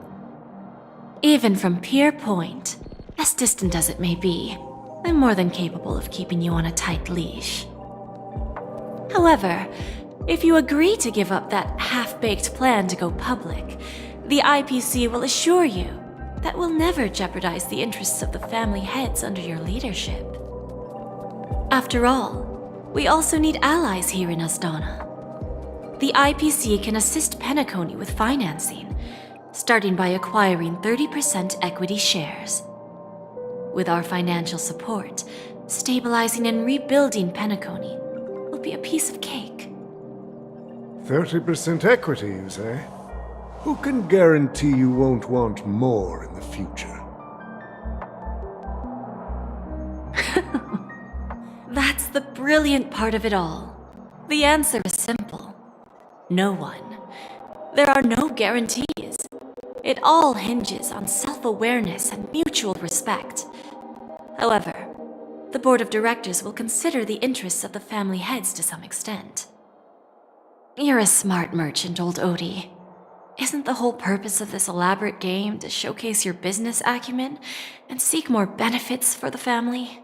Even from Pier Point, as distant as it may be, I'm more than capable of keeping you on a tight leash. However, if you agree to give up that half-baked plan to go public, the IPC will assure you that we'll never jeopardize the interests of the family heads under your leadership. After all, we also need allies here in Asdana. The IPC can assist Penacony with financing, starting by acquiring 30% equity shares. With our financial support, stabilizing and rebuilding Penacony will be a piece of cake. 30% equity, you say? Who can guarantee you won't want more in the future? That's the brilliant part of it all. The answer is simple. No one. There are no guarantees. It all hinges on self-awareness and mutual respect. However, the board of directors will consider the interests of the family heads to some extent. You're a smart merchant, old Odie. Isn't the whole purpose of this elaborate game to showcase your business acumen and seek more benefits for the family?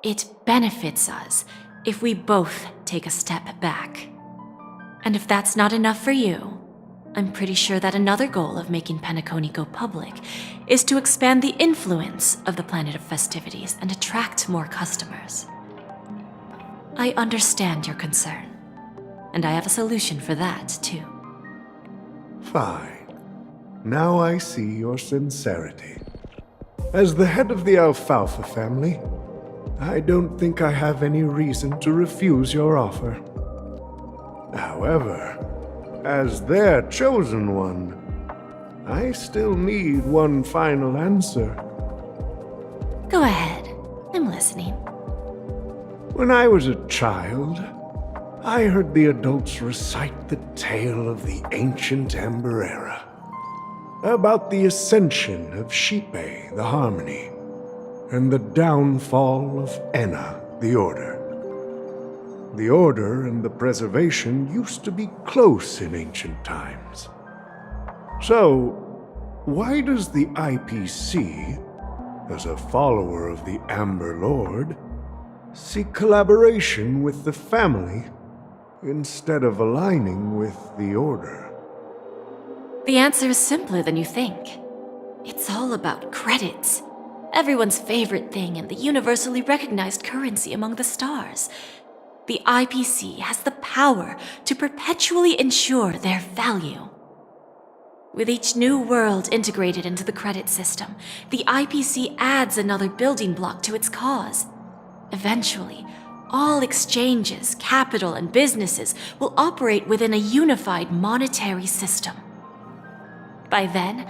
It benefits us if we both take a step back. And if that's not enough for you, I'm pretty sure that another goal of making Penacony go public is to expand the influence of the Planet of Festivities and attract more customers. I understand your concern, and I have a solution for that, too. Fine. Now I see your sincerity. As the head of the Alfalfa family, I don't think I have any reason to refuse your offer. However, as their chosen one, I still need one final answer. Go ahead. I'm listening. When I was a child, I heard the adults recite the tale of the ancient Amber Era, about the ascension of Shipe, the Harmony, and the downfall of Enna, the Order. The Order and the Preservation used to be close in ancient times. So, why does the IPC, as a follower of the Amber Lord, seek collaboration with the family instead of aligning with the Order? The answer is simpler than you think. It's all about credits. Everyone's favorite thing and the universally recognized currency among the stars. The IPC has the power to perpetually ensure their value. With each new world integrated into the credit system, the IPC adds another building block to its cause. Eventually, all exchanges, capital, and businesses will operate within a unified monetary system. By then,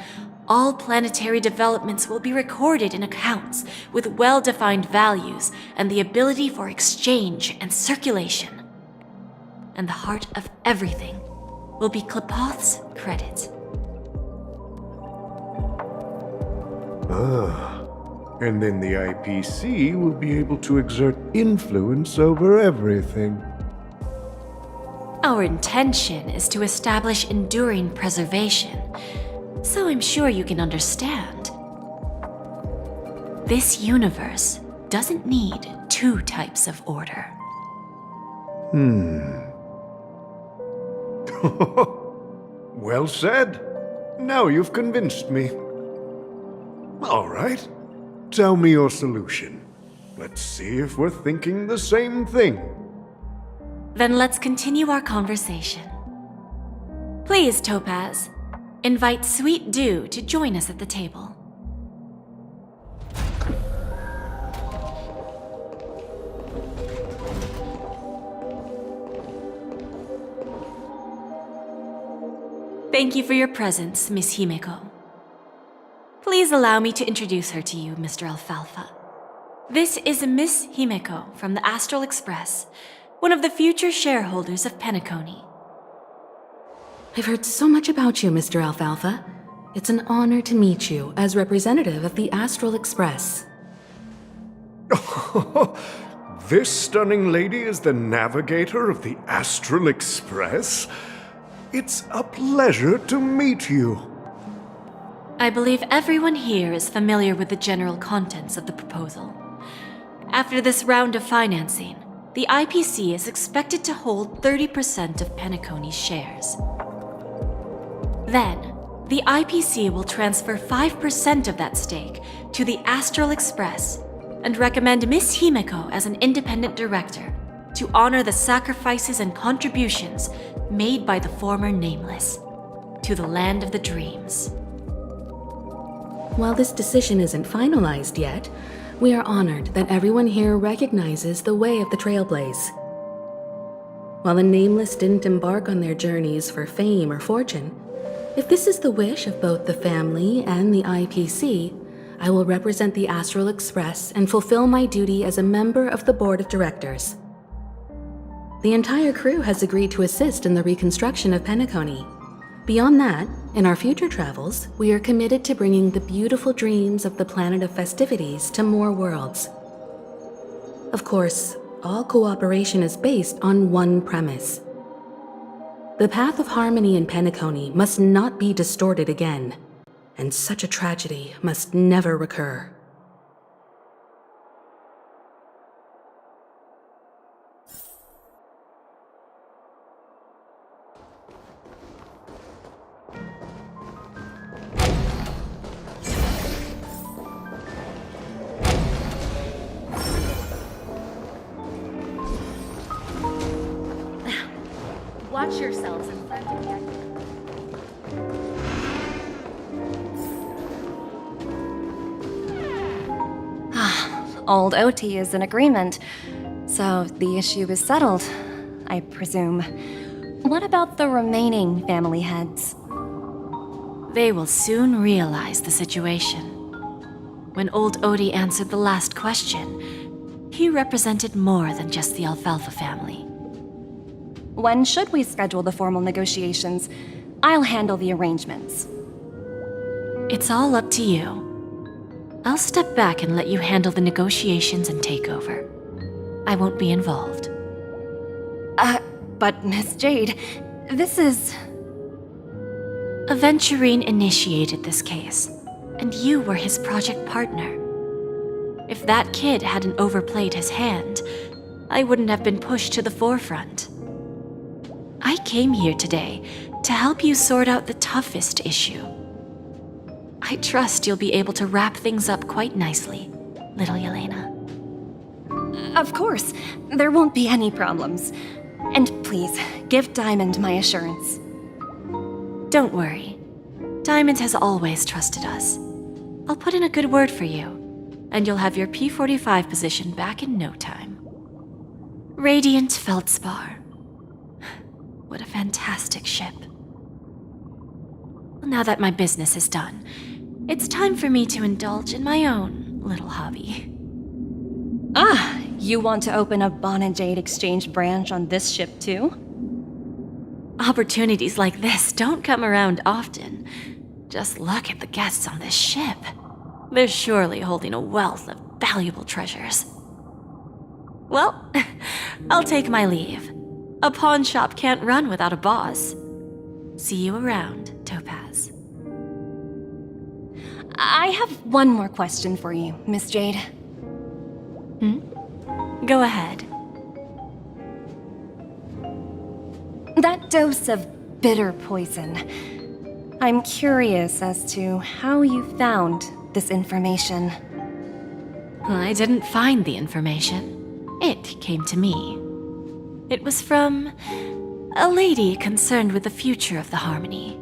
all planetary developments will be recorded in accounts with well-defined values and the ability for exchange and circulation. And the heart of everything will be Klepoth's credit. And then the IPC will be able to exert influence over everything. Our intention is to establish enduring preservation, so I'm sure you can understand. This universe doesn't need two types of order. Well said. Now you've convinced me. All right. Tell me your solution. Let's see if we're thinking the same thing. Then let's continue our conversation. Please, Topaz, invite Sweet Dew to join us at the table. Thank you for your presence, Miss Himeko. Please allow me to introduce her to you, Mr. Alfalfa. This is Miss Himeko from the Astral Express, one of the future shareholders of Penacony. I've heard so much about you, Mr. Alfalfa. It's an honor to meet you as representative of the Astral Express. This stunning lady is the navigator of the Astral Express? It's a pleasure to meet you. I believe everyone here is familiar with the general contents of the proposal. After this round of financing, the IPC is expected to hold 30% of Penacony's shares. Then, the IPC will transfer 5% of that stake to the Astral Express and recommend Miss Himeko as an independent director to honor the sacrifices and contributions made by the former Nameless to the land of the dreams. While this decision isn't finalized yet, we are honored that everyone here recognizes the way of the Trailblaze. While the Nameless didn't embark on their journeys for fame or fortune, if this is the wish of both the family and the IPC, I will represent the Astral Express and fulfill my duty as a member of the board of directors. The entire crew has agreed to assist in the reconstruction of Penacony. Beyond that, in our future travels, we are committed to bringing the beautiful dreams of the planet of festivities to more worlds. Of course, all cooperation is based on one premise. The path of harmony in Penacony must not be distorted again, and such a tragedy must never recur. Watch yourselves in front of you. Old OT is in agreement, so the issue is settled, I presume. What about the remaining family heads? They will soon realize the situation. When old Odie answered the last question, he represented more than just the Alfalfa family. When should we schedule the formal negotiations? I'll handle the arrangements. It's all up to you. I'll step back and let you handle the negotiations and takeover. I won't be involved. But Miss Jade, this is... Aventurine initiated this case, and you were his project partner. If that kid hadn't overplayed his hand, I wouldn't have been pushed to the forefront. I came here today to help you sort out the toughest issue. I trust you'll be able to wrap things up quite nicely, little Yelena. Of course, there won't be any problems. And please, give Diamond my assurance. Don't worry. Diamond has always trusted us. I'll put in a good word for you, and you'll have your P-45 position back in no time. Radiant Feldspar. What a fantastic ship. Now that my business is done, it's time for me to indulge in my own little hobby. Ah, you want to open a Bon and Jade exchange branch on this ship too? Opportunities like this don't come around often. Just look at the guests on this ship. They're surely holding a wealth of valuable treasures. Well, I'll take my leave. A pawn shop can't run without a boss. See you around, Topaz. I have one more question for you, Miss Jade. Go ahead. That dose of bitter poison. I'm curious as to how you found this information. I didn't find the information. It came to me. It was from a lady concerned with the future of the Harmony.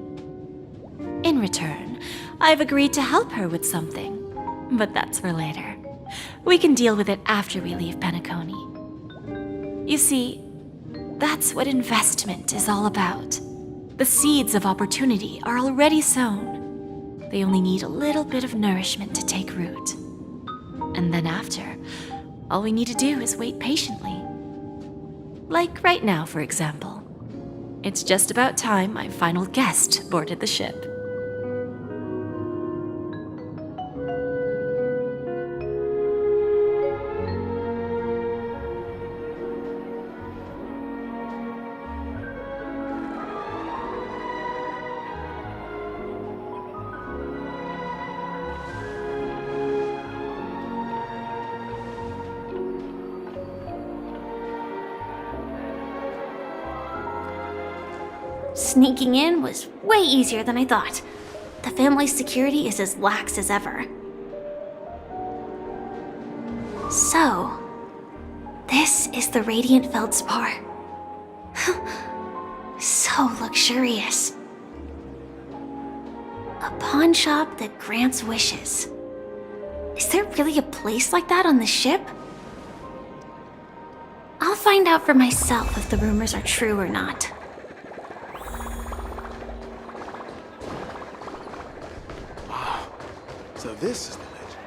In return, I've agreed to help her with something, but that's for later. We can deal with it after we leave Penacony. You see, that's what investment is all about. The seeds of opportunity are already sown. They only need a little bit of nourishment to take root. And then after, all we need to do is wait patiently. Like right now, for example. It's just about time my final guest boarded the ship. Sneaking in was way easier than I thought. The family's security is as lax as ever. So, this is the Radiant Feldspar. So luxurious. A pawn shop that grants wishes. Is there really a place like that on the ship? I'll find out for myself if the rumors are true or not. So this is the legend.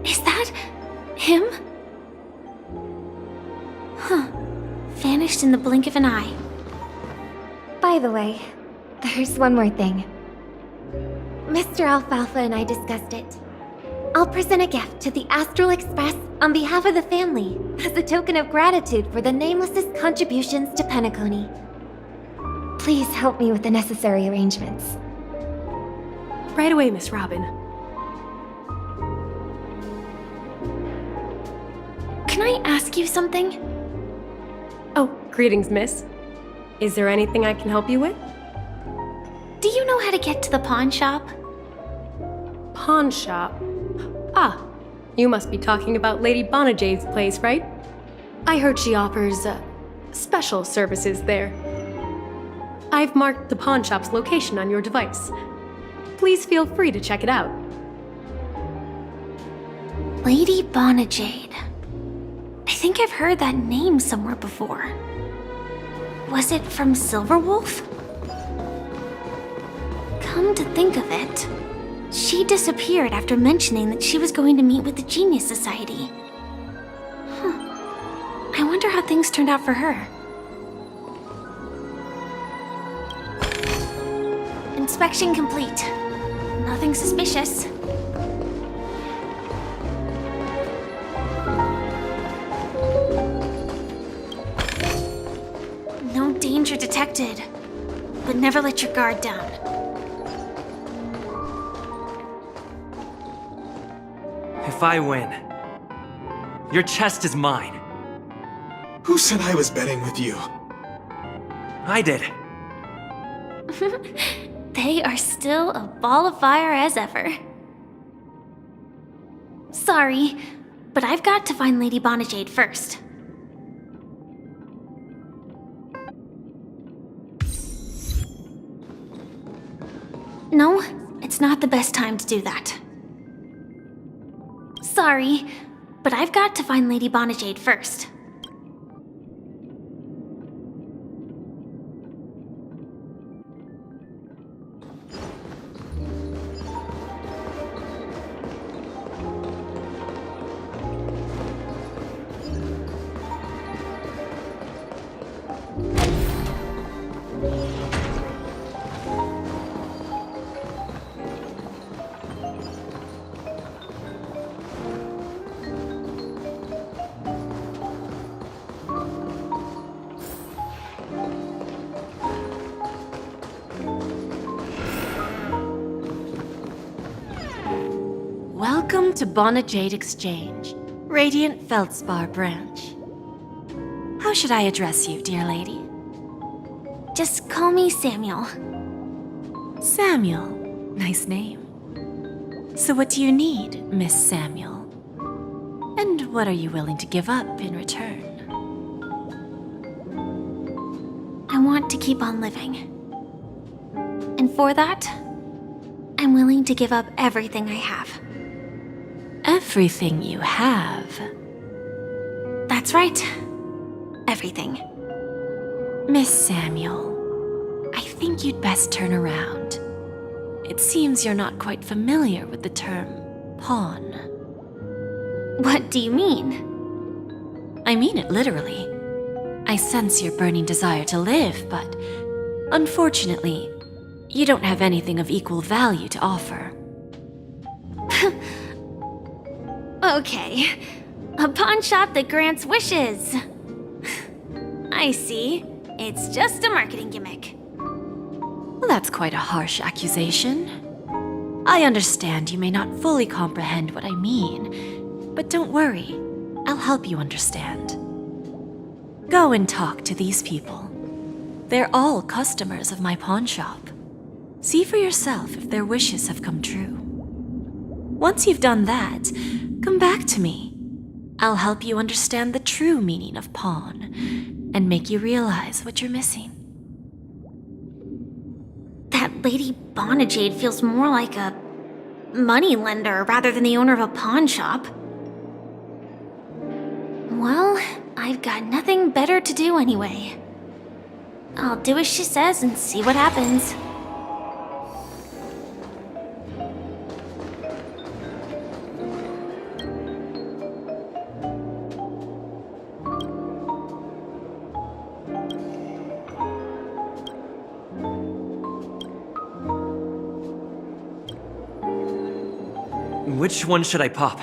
Is that him? Huh. Vanished in the blink of an eye. By the way, there's one more thing. Mr. Alfalfa and I discussed it. I'll present a gift to the Astral Express on behalf of the family as a token of gratitude for the Nameless's contributions to Penacony. Please help me with the necessary arrangements. Right away, Miss Robin. Can I ask you something? Oh, greetings, miss. Is there anything I can help you with? Do you know how to get to the pawn shop? Pawn shop? Ah, you must be talking about Lady Bonajade's place, right? I heard she offers, special services there. I've marked the pawn shop's location on your device. Please feel free to check it out. Lady Bonajade. I think I've heard that name somewhere before. Was it from Silverwolf? Come to think of it, she disappeared after mentioning that she was going to meet with the Genius Society. I wonder how things turned out for her. Inspection complete. Nothing suspicious. No danger detected. But never let your guard down. If I win, your chest is mine. Who said I was betting with you? I did. They are still a ball of fire as ever. Sorry, but I've got to find Lady Bonajade first. No, it's not the best time to do that. Sorry, but I've got to find Lady Bonajade first. Welcome to Bonajade Exchange, Radiant Feldspar branch. How should I address you, dear lady? Just call me Samuel. Samuel. Nice name. So what do you need, Miss Samuel? And what are you willing to give up in return? I want to keep on living. And for that, I'm willing to give up everything I have. Everything you have? That's right. Everything. Miss Samuel, I think you'd best turn around. It seems you're not quite familiar with the term pawn. What do you mean? I mean it literally. I sense your burning desire to live, but unfortunately, you don't have anything of equal value to offer. Okay. A pawn shop that grants wishes. I see. It's just a marketing gimmick. Well, that's quite a harsh accusation. I understand you may not fully comprehend what I mean, but don't worry. I'll help you understand. Go and talk to these people. They're all customers of my pawn shop. See for yourself if their wishes have come true. Once you've done that, come back to me. I'll help you understand the true meaning of pawn and make you realize what you're missing. That Lady Bonajade feels more like a money lender rather than the owner of a pawn shop. Well, I've got nothing better to do anyway. I'll do as she says and see what happens. Which one should I pop?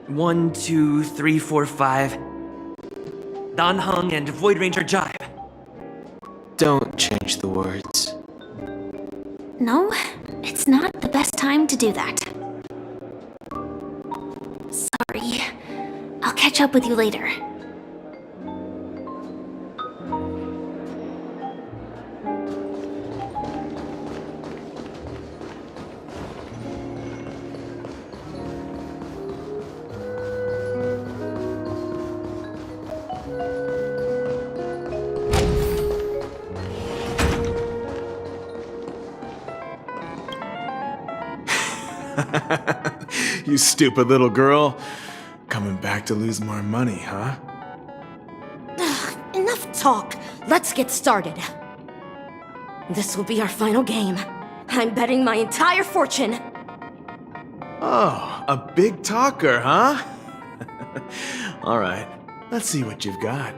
1, 2, 3, 4, 5. Dan Heng and Void Ranger Jive. Don't change the words. No, it's not the best time to do that. Sorry. I'll catch up with you later. You stupid little girl. Coming back to lose more money, huh? Enough talk. Let's get started. This will be our final game. I'm betting my entire fortune. Oh, a big talker, huh? All right, let's see what you've got.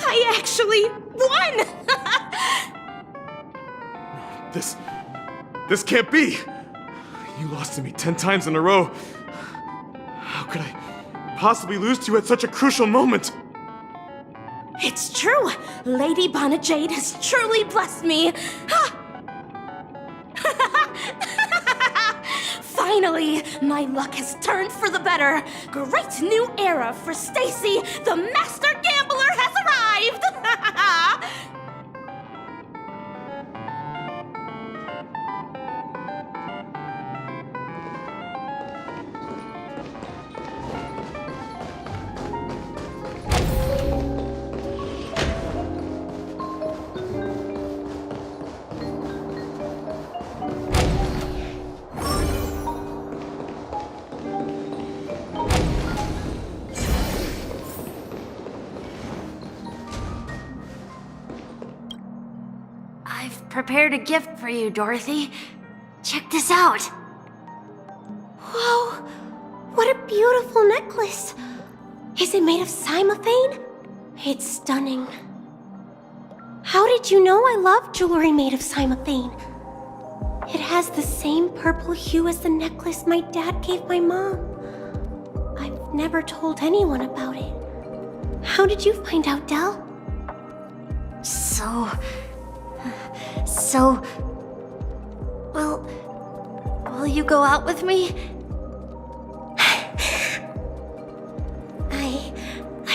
I actually won! This can't be! You lost to me 10 times in a row. How could I possibly lose to you at such a crucial moment? It's true! Lady Bonajade has truly blessed me! Finally, my luck has turned for the better. Great new era for Stacy. The master gambler has arrived. I've prepared a gift for you, Dorothy. Check this out. Whoa! What a beautiful necklace! Is it made of cymophane? It's stunning. How did you know I love jewelry made of cymophane? It has the same purple hue as the necklace my dad gave my mom. I've never told anyone about it. How did you find out, Del? Will you go out with me?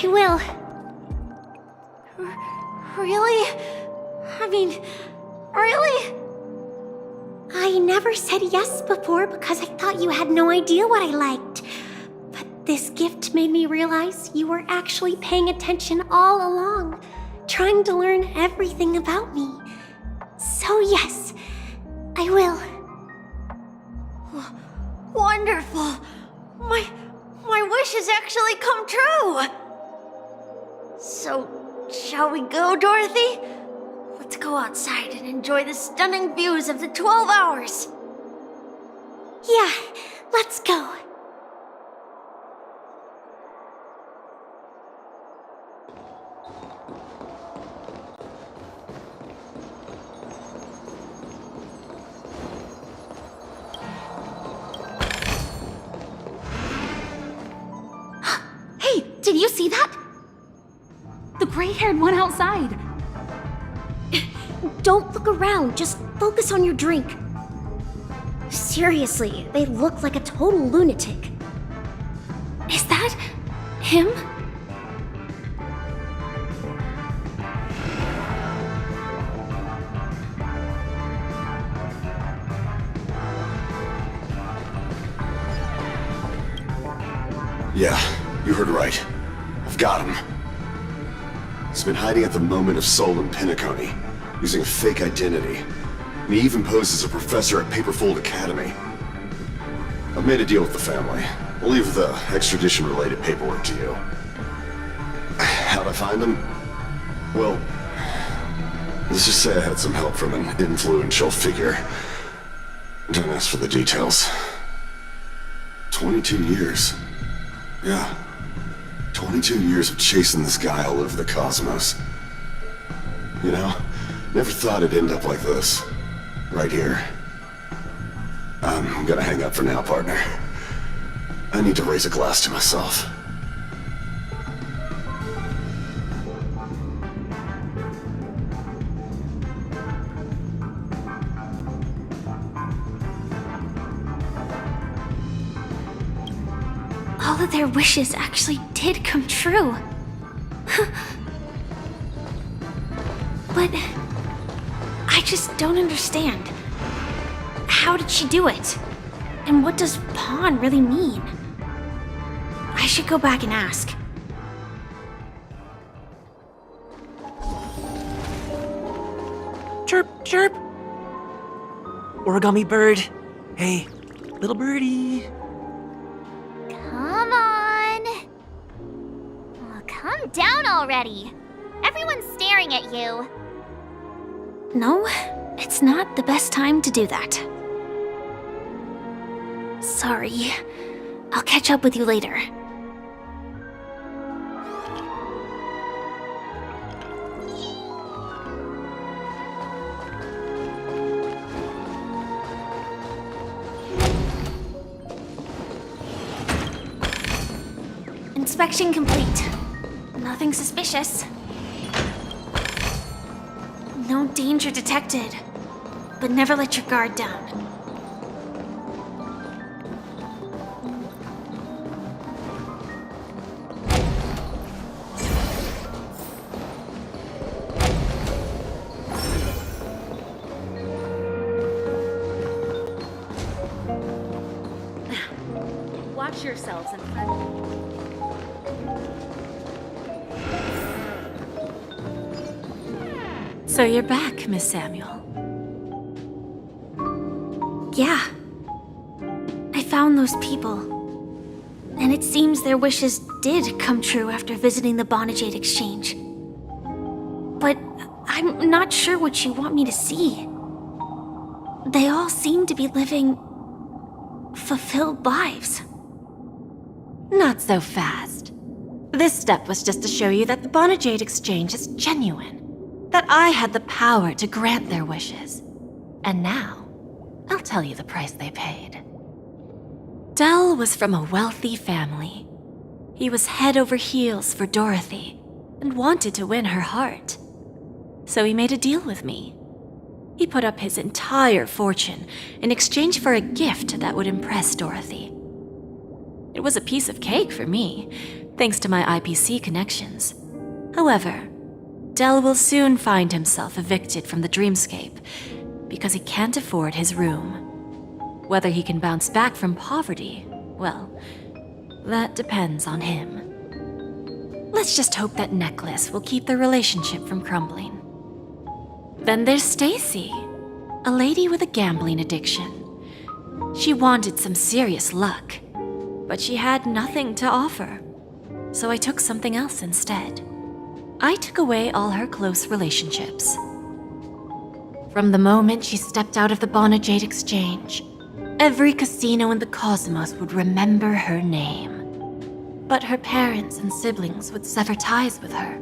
I will. Really? I mean, really? I never said yes before because I thought you had no idea what I liked. But this gift made me realize you were actually paying attention all along, trying to learn everything about me. So yes, I will. Wonderful. My wish has actually come true. So, shall we go, Dorothy? Let's go outside and enjoy the stunning views of the 12 hours. Yeah, let's go. Hey, did you see that? The gray-haired one outside. Don't look around, just focus on your drink. Seriously, they look like a total lunatic. Is that him? Yeah, you heard right. I've got him. He's been hiding at the Moment of Soul in Penacony, using a fake identity. And he even posed as a professor at Paperfold Academy. I've made a deal with the family. I'll leave the extradition-related paperwork to you. How'd I find him? Well, let's just say I had some help from an influential figure. Don't ask for the details. 22 years. Yeah. 22 years of chasing this guy all over the cosmos. You know, never thought it'd end up like this. Right here. I'm gonna hang up for now, partner. I need to raise a glass to myself. All of their wishes actually did come true. But I just don't understand. How did she do it? And what does pawn really mean? I should go back and ask. Chirp, chirp. Origami bird. Hey, little birdie. Come on. Oh, calm down already. Everyone's staring at you. No, it's not the best time to do that. Sorry. I'll catch up with you later. Inspection complete. Nothing suspicious. No danger detected. But never let your guard down. Watch yourselves in front. So you're back, Miss Samuel. Yeah. I found those people. And it seems their wishes did come true after visiting the Bonajade Exchange. But I'm not sure what you want me to see. They all seem to be living fulfilled lives. Not so fast. This step was just to show you that the Bonajade Exchange is genuine. That I had the power to grant their wishes. And now, I'll tell you the price they paid. Dell was from a wealthy family. He was head over heels for Dorothy and wanted to win her heart. So he made a deal with me. He put up his entire fortune in exchange for a gift that would impress Dorothy. It was a piece of cake for me, thanks to my IPC connections. However, Dell will soon find himself evicted from the dreamscape because he can't afford his room. Whether he can bounce back from poverty, well, that depends on him. Let's just hope that necklace will keep their relationship from crumbling. Then there's Stacy, a lady with a gambling addiction. She wanted some serious luck, but she had nothing to offer, so I took something else instead. I took away all her close relationships. From the moment she stepped out of the Bonajade Exchange, every casino in the cosmos would remember her name. But her parents and siblings would sever ties with her,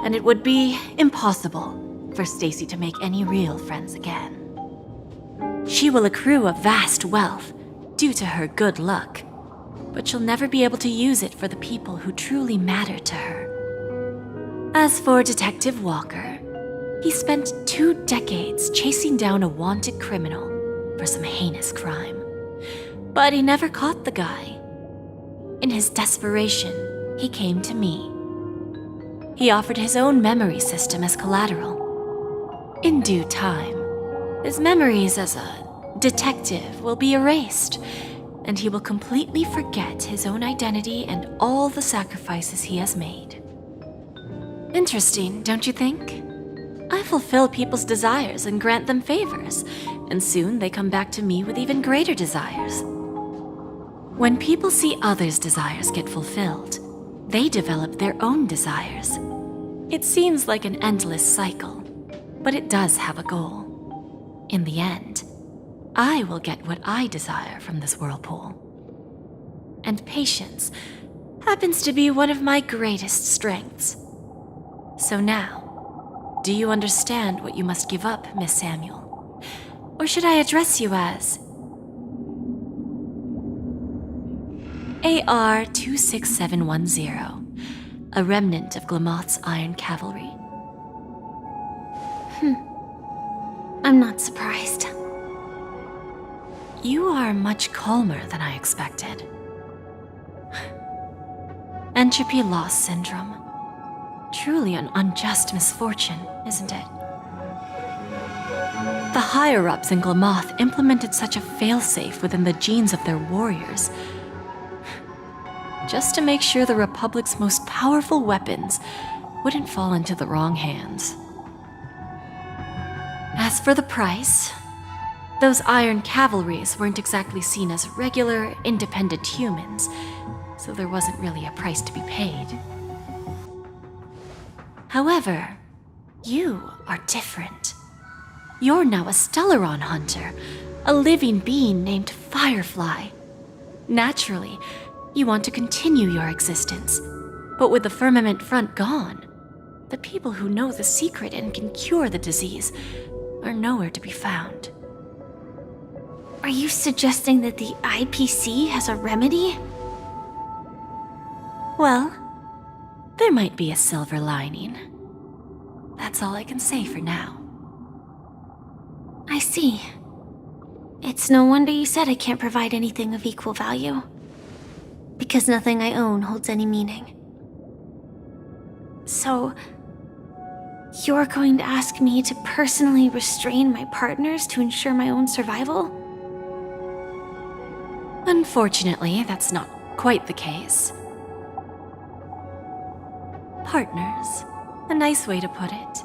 and it would be impossible for Stacy to make any real friends again. She will accrue a vast wealth due to her good luck, but she'll never be able to use it for the people who truly matter to her. As for Detective Walker, he spent 2 decades chasing down a wanted criminal for some heinous crime. But he never caught the guy. In his desperation, he came to me. He offered his own memory system as collateral. In due time, his memories as a detective will be erased, and he will completely forget his own identity and all the sacrifices he has made. Interesting, don't you think? I fulfill people's desires and grant them favors, and soon they come back to me with even greater desires. When people see others' desires get fulfilled, they develop their own desires. It seems like an endless cycle, but it does have a goal. In the end, I will get what I desire from this whirlpool. And patience happens to be one of my greatest strengths. So now, do you understand what you must give up, Miss Samuel? Or should I address you as AR-26710, a remnant of Glamoth's Iron Cavalry? I'm not surprised. You are much calmer than I expected. Entropy loss syndrome. Truly an unjust misfortune, isn't it? The higher-ups in Glamoth implemented such a failsafe within the genes of their warriors, just to make sure the Republic's most powerful weapons wouldn't fall into the wrong hands. As for the price, those Iron Cavalries weren't exactly seen as regular, independent humans, so there wasn't really a price to be paid. However, you are different. You're now a Stellaron hunter, a living being named Firefly. Naturally, you want to continue your existence, but with the firmament front gone, the people who know the secret and can cure the disease are nowhere to be found. Are you suggesting that the IPC has a remedy? Well, there might be a silver lining. That's all I can say for now. I see. It's no wonder you said I can't provide anything of equal value. Because nothing I own holds any meaning. So, you're going to ask me to personally restrain my partners to ensure my own survival? Unfortunately, that's not quite the case. Partners. A nice way to put it.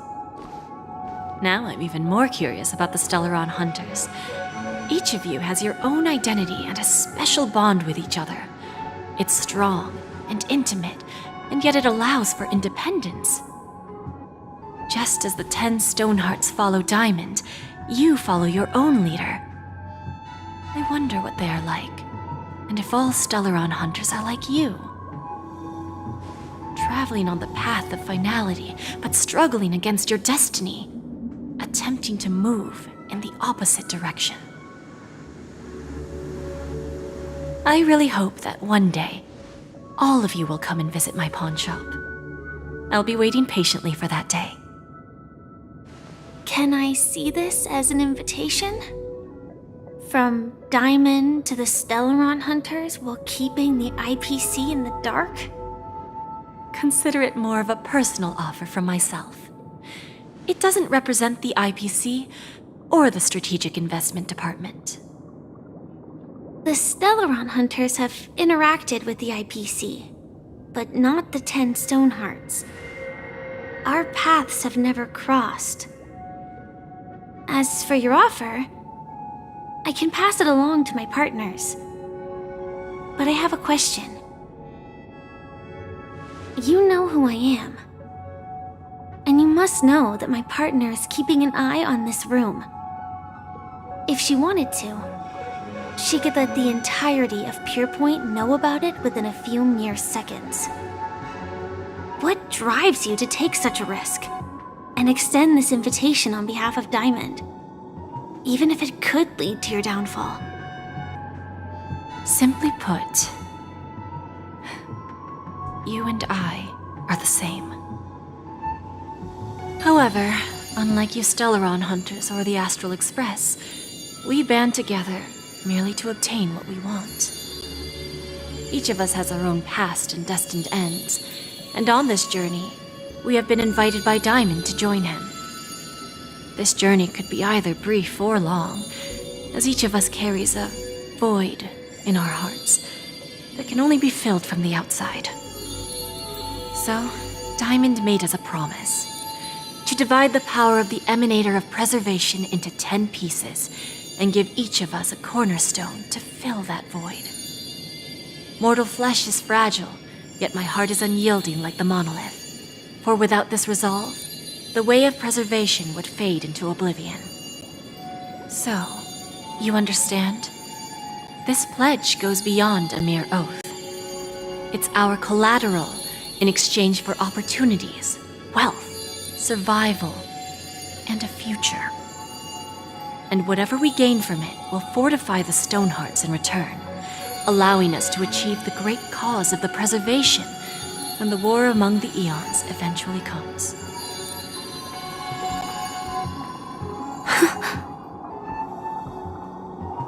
Now I'm even more curious about the Stellaron hunters. Each of you has your own identity and a special bond with each other. It's strong and intimate, and yet it allows for independence. Just as the 10 Stonehearts follow Diamond, you follow your own leader. I wonder what they are like, and if all Stellaron hunters are like you. Traveling on the path of finality, but struggling against your destiny. Attempting to move in the opposite direction. I really hope that one day, all of you will come and visit my pawn shop. I'll be waiting patiently for that day. Can I see this as an invitation? From Diamond to the Stellaron hunters while keeping the IPC in the dark? Consider it more of a personal offer from myself. It doesn't represent the IPC or the Strategic Investment Department. The Stellaron hunters have interacted with the IPC, but not the 10 Stonehearts. Our paths have never crossed. As for your offer, I can pass it along to my partners. But I have a question. You know who I am. And you must know that my partner is keeping an eye on this room. If she wanted to, she could let the entirety of Purepoint know about it within a few mere seconds. What drives you to take such a risk and extend this invitation on behalf of Diamond, even if it could lead to your downfall? Simply put, you and I are the same. However, unlike you Stellaron hunters or the Astral Express, we band together merely to obtain what we want. Each of us has our own past and destined ends, and on this journey, we have been invited by Diamond to join him. This journey could be either brief or long, as each of us carries a void in our hearts that can only be filled from the outside. So, Diamond made us a promise to divide the power of the Emanator of Preservation into 10 pieces and give each of us a cornerstone to fill that void. Mortal flesh is fragile, yet my heart is unyielding like the monolith. For without this resolve, the way of preservation would fade into oblivion. So, you understand? This pledge goes beyond a mere oath. It's our collateral in exchange for opportunities, wealth, survival, and a future. And whatever we gain from it will fortify the Stonehearts in return, allowing us to achieve the great cause of the preservation when the war among the eons eventually comes.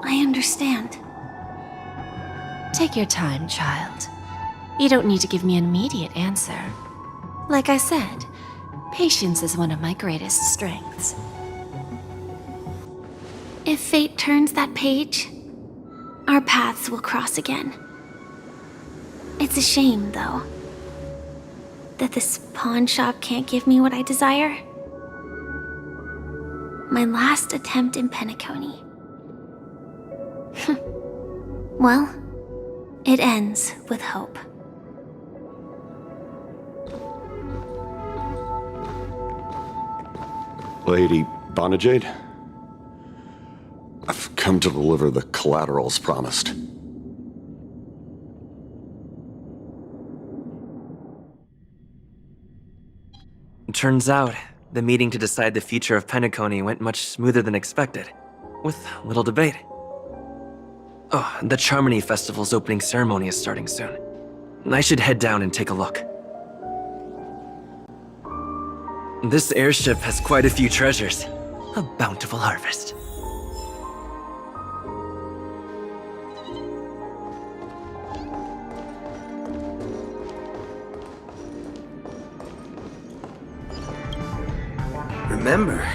I understand. Take your time, child. You don't need to give me an immediate answer. Like I said, patience is one of my greatest strengths. If fate turns that page, our paths will cross again. It's a shame, though, that this pawn shop can't give me what I desire. My last attempt in Penacony. Well, it ends with hope. Lady Bonajade? I've come to deliver the collaterals promised. Turns out, the meeting to decide the future of Penacony went much smoother than expected, with little debate. Oh, the Charmony Festival's opening ceremony is starting soon. I should head down and take a look. This airship has quite a few treasures. A bountiful harvest. Remember,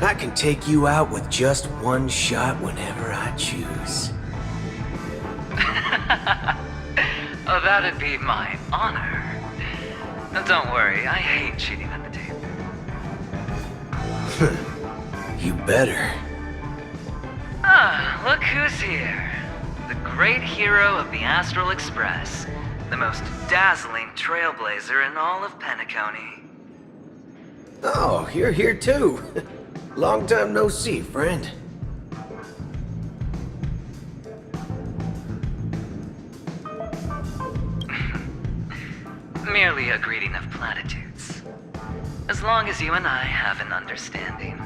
I can take you out with just one shot whenever I choose. Oh, that'd be my honor. Don't worry, I hate cheating at the table. You better. Ah, look who's here. The great hero of the Astral Express. The most dazzling trailblazer in all of Penacony. Oh, you're here too. Long time no see, friend. Merely a greeting of platitudes. As long as you and I have an understanding.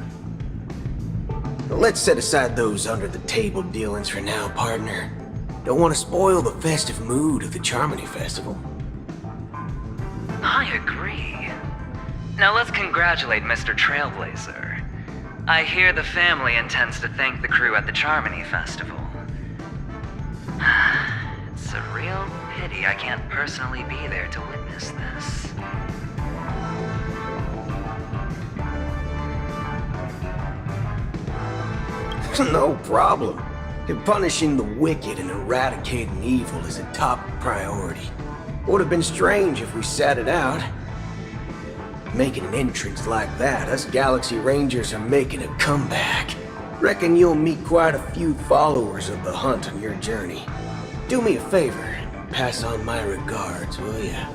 Let's set aside those under-the-table dealings for now, partner. Don't want to spoil the festive mood of the Charmony Festival. I agree. Now let's congratulate Mr. Trailblazer. I hear the family intends to thank the crew at the Charmony Festival. It's a real pity I can't personally be there to witness this. No problem. Punishing the wicked and eradicating evil is a top priority. Would have been strange if we sat it out. Making an entrance like that, us Galaxy Rangers are making a comeback. Reckon you'll meet quite a few followers of the hunt on your journey. Do me a favor, pass on my regards, will ya?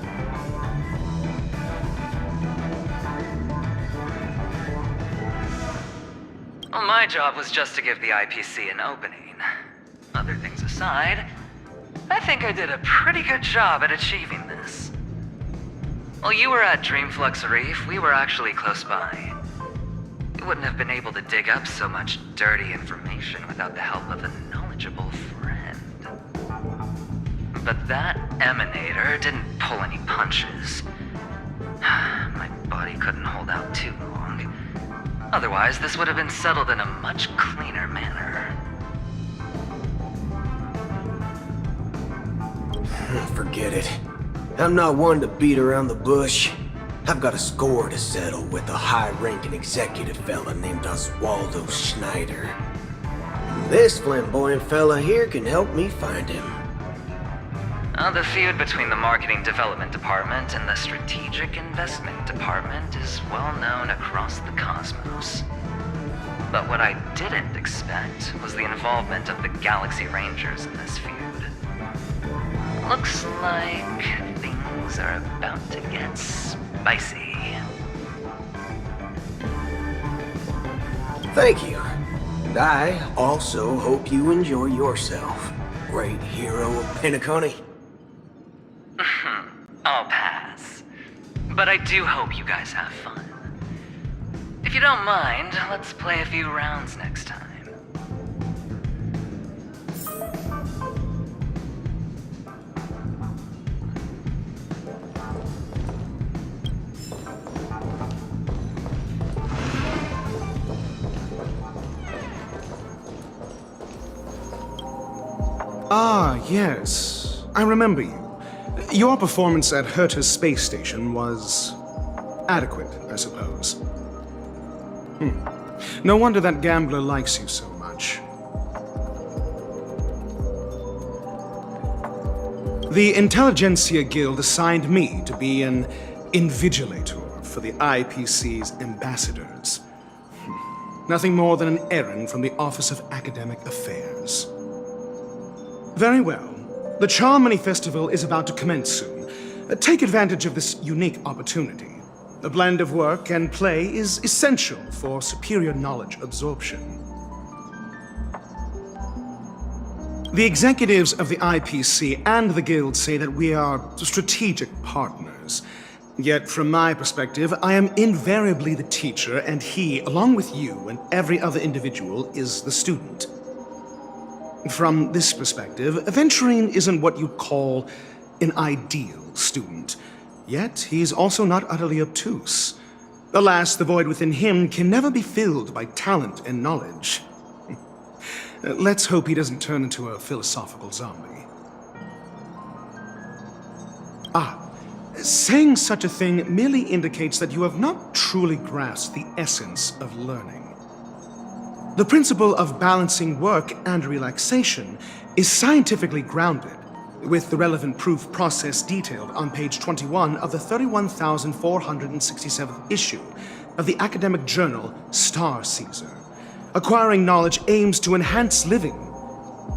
Well, my job was just to give the IPC an opening. Other things aside, I think I did a pretty good job at achieving this. While you were at Dreamflux Reef, we were actually close by. You wouldn't have been able to dig up so much dirty information without the help of a knowledgeable friend. But that emanator didn't pull any punches. My body couldn't hold out too long. Otherwise, this would have been settled in a much cleaner manner. Forget it. I'm not one to beat around the bush. I've got a score to settle with a high-ranking executive fella named Oswaldo Schneider. This flamboyant fella here can help me find him. The feud between the Marketing Development Department and the Strategic Investment Department is well known across the cosmos. But what I didn't expect was the involvement of the Galaxy Rangers in this feud. Looks like things are about to get spicy. Thank you. And I also hope you enjoy yourself, great hero of Penacony. I do hope you guys have fun. If you don't mind, let's play a few rounds next time. Ah, yes. I remember you. Your performance at Herta's space station was adequate, I suppose. No wonder that gambler likes you so much. The Intelligentsia Guild assigned me to be an invigilator for the IPC's ambassadors. Nothing more than an errand from the Office of Academic Affairs. Very well. The Charmony Festival is about to commence soon. Take advantage of this unique opportunity. A blend of work and play is essential for superior knowledge absorption. The executives of the IPC and the Guild say that we are strategic partners. Yet, from my perspective, I am invariably the teacher, and he, along with you and every other individual, is the student. From this perspective, Aventurine isn't what you'd call an ideal student. Yet, he's also not utterly obtuse. Alas, the void within him can never be filled by talent and knowledge. Let's hope he doesn't turn into a philosophical zombie. Saying such a thing merely indicates that you have not truly grasped the essence of learning. The principle of balancing work and relaxation is scientifically grounded, with the relevant proof process detailed on page 21 of the 31,467th issue of the academic journal Star Caesar. Acquiring knowledge aims to enhance living.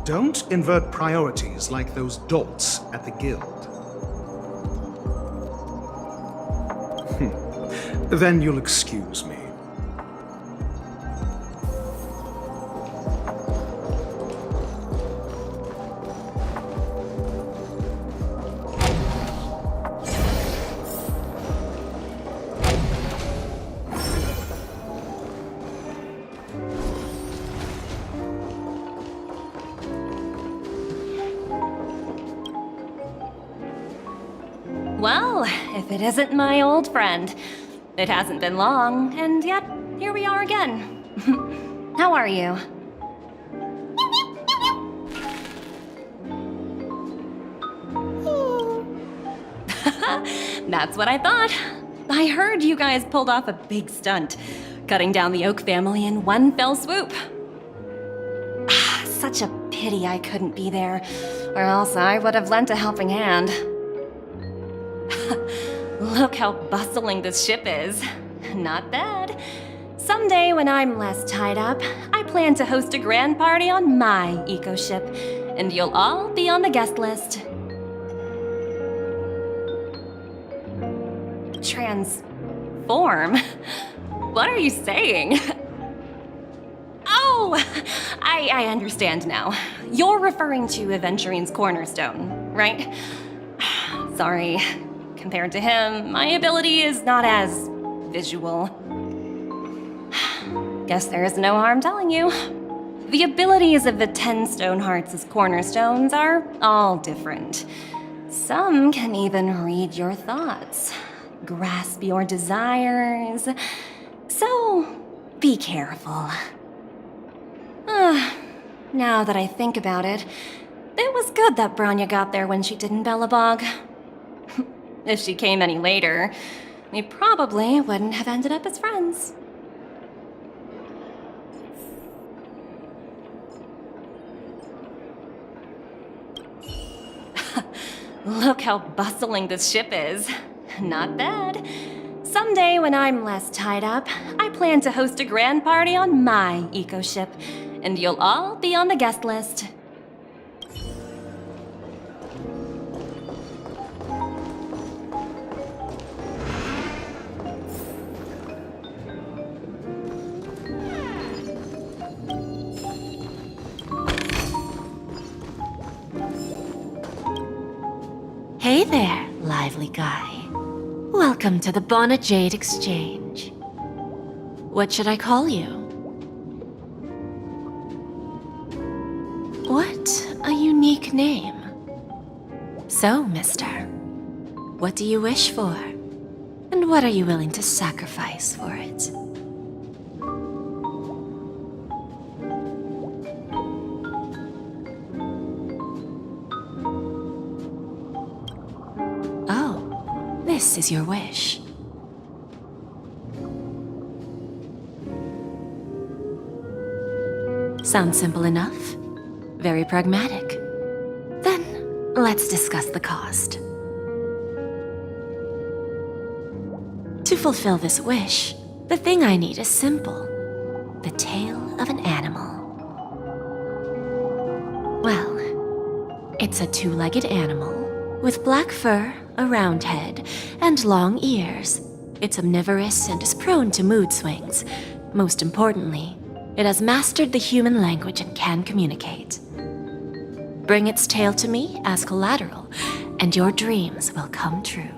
Don't invert priorities like those dolts at the Guild. Then you'll excuse me. Well, if it isn't my old friend. It hasn't been long, and yet, here we are again. How are you? That's what I thought. I heard you guys pulled off a big stunt, cutting down the Oak family in one fell swoop. Such a pity I couldn't be there, or else I would have lent a helping hand. Look how bustling this ship is. Not bad. Someday when I'm less tied up, I plan to host a grand party on my eco-ship, and you'll all be on the guest list. Transform? What are you saying? Oh, I understand now. You're referring to Aventurine's cornerstone, right? Sorry. Compared to him, my ability is not as visual. Guess there is no harm telling you. The abilities of the 10 Stonehearts as cornerstones are all different. Some can even read your thoughts, grasp your desires. So, be careful. Now that I think about it, it was good that Branya got there when she did in Bellabog. If she came any later, we probably wouldn't have ended up as friends. Look how bustling this ship is. Not bad. Someday when I'm less tied up, I plan to host a grand party on my eco-ship, and you'll all be on the guest list. Hey there, lively guy. Welcome to the Bona Jade Exchange. What should I call you? What a unique name. So, mister, what do you wish for? And what are you willing to sacrifice for it? Oh, this is your wish. Sounds simple enough. Very pragmatic. Then, let's discuss the cost. To fulfill this wish, the thing I need is simple. The tail of an animal. Well, it's a two-legged animal with black fur, a round head, and long ears. It's omnivorous and is prone to mood swings. Most importantly, it has mastered the human language and can communicate. Bring its tail to me as collateral, and your dreams will come true.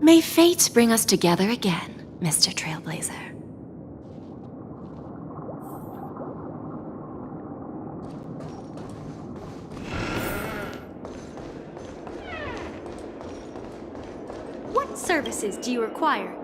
May fate bring us together again, Mr. Trailblazer. What services do you require?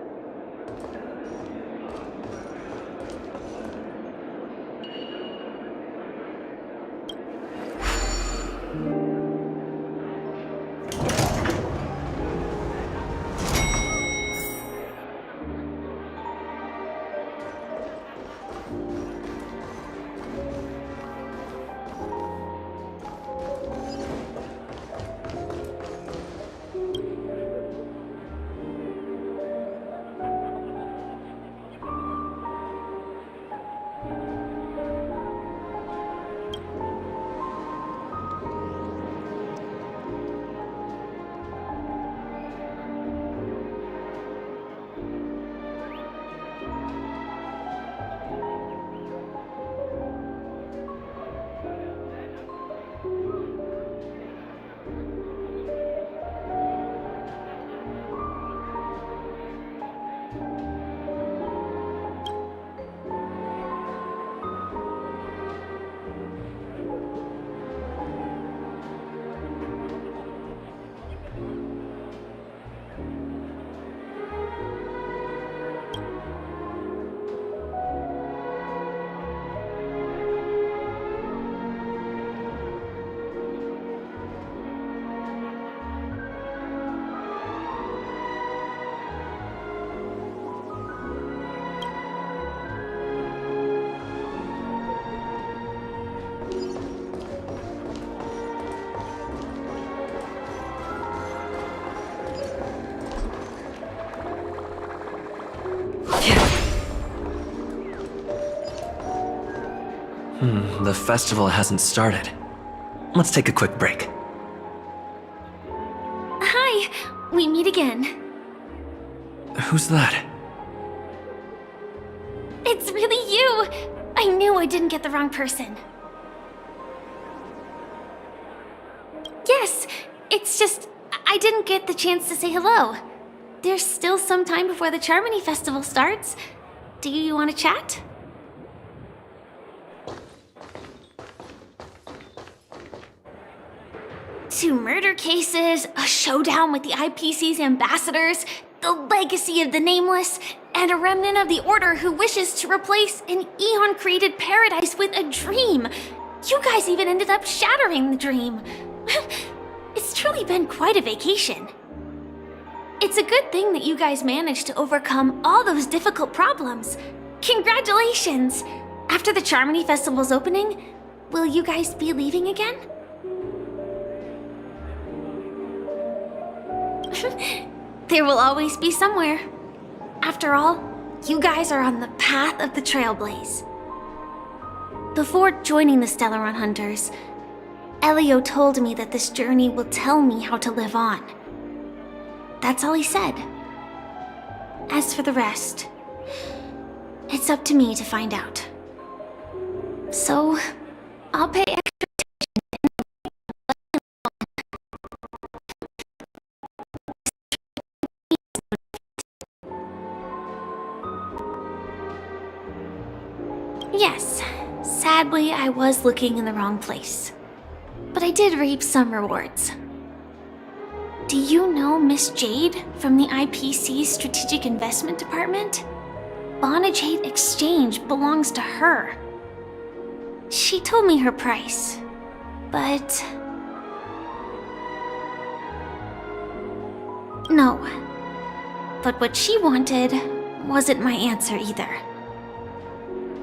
The festival hasn't started. Let's take a quick break. Hi, we meet again. Who's that? It's really you! I knew I didn't get the wrong person. Yes, it's just I didn't get the chance to say hello. There's still some time before the Charmony Festival starts. Do you want to chat? Two murder cases, a showdown with the IPC's ambassadors, the legacy of the Nameless, and a remnant of the Order who wishes to replace an Eon-created paradise with a dream. You guys even ended up shattering the dream. It's truly been quite a vacation. It's a good thing that you guys managed to overcome all those difficult problems. Congratulations! After the Charmony Festival's opening, will you guys be leaving again? There will always be somewhere. After all, you guys are on the path of the Trailblaze. Before joining the Stellaron Hunters, Elio told me that this journey will tell me how to live on. That's all he said. As for the rest, it's up to me to find out. So, I'll pay extra Yes, sadly, I was looking in the wrong place. But I did reap some rewards. Do you know Miss Jade from the IPC's Strategic Investment Department? Bonajade Exchange belongs to her. She told me her price, but... No. But what she wanted wasn't my answer either.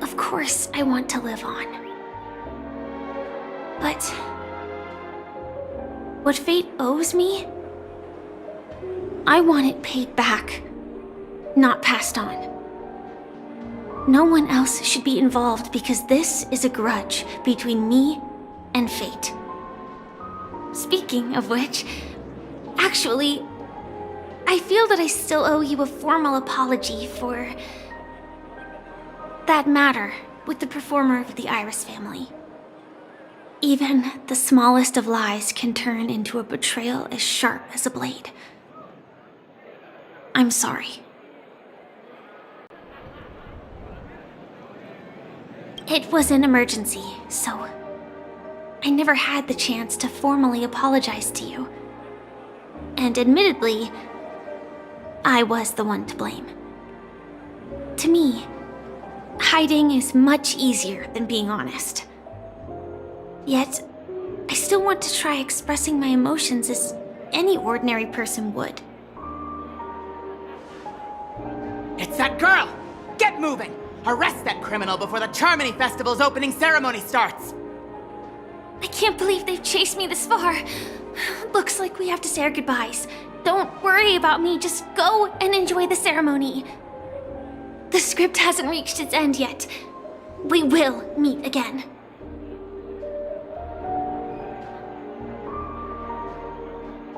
Of course, I want to live on. But... what fate owes me? I want it paid back, not passed on. No one else should be involved because this is a grudge between me and fate. Speaking of which, actually, I feel that I still owe you a formal apology for that matter with the performer of the Iris family. Even the smallest of lies can turn into a betrayal as sharp as a blade. I'm sorry. It was an emergency, so I never had the chance to formally apologize to you. And admittedly, I was the one to blame. To me, hiding is much easier than being honest. Yet, I still want to try expressing my emotions as any ordinary person would. It's that girl! Get moving! Arrest that criminal before the Charmony Festival's opening ceremony starts! I can't believe they've chased me this far. Looks like we have to say our goodbyes. Don't worry about me, just go and enjoy the ceremony. The script hasn't reached its end yet. We will meet again.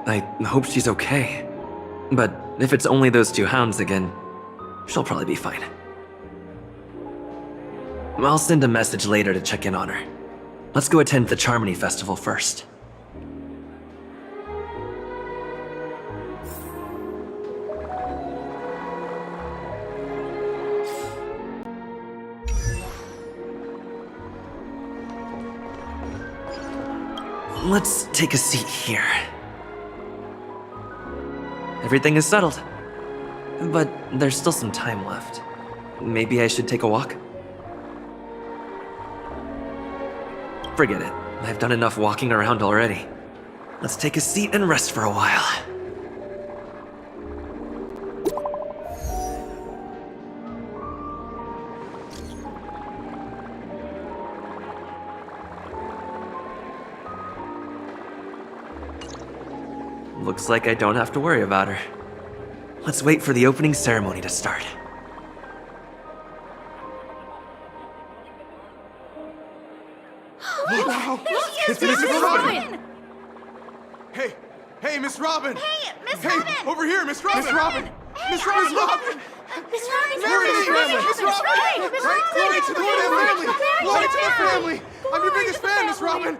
I hope she's okay. But if it's only those two hounds again, she'll probably be fine. I'll send a message later to check in on her. Let's go attend the Charmony Festival first. Let's take a seat here. Everything is settled. But there's still some time left. Maybe I should take a walk? Forget it. I've done enough walking around already. Let's take a seat and rest for a while. Looks like I don't have to worry about her. Let's wait for the opening ceremony to start. Wow! It's Miss Robin! Hey, Miss Robin! Hey, Miss Robin! Over here, Miss Robin! Miss Robin! Miss Robin! Miss Robin! Glory to the family! Glory to the family! I'm your biggest fan, Miss Robin!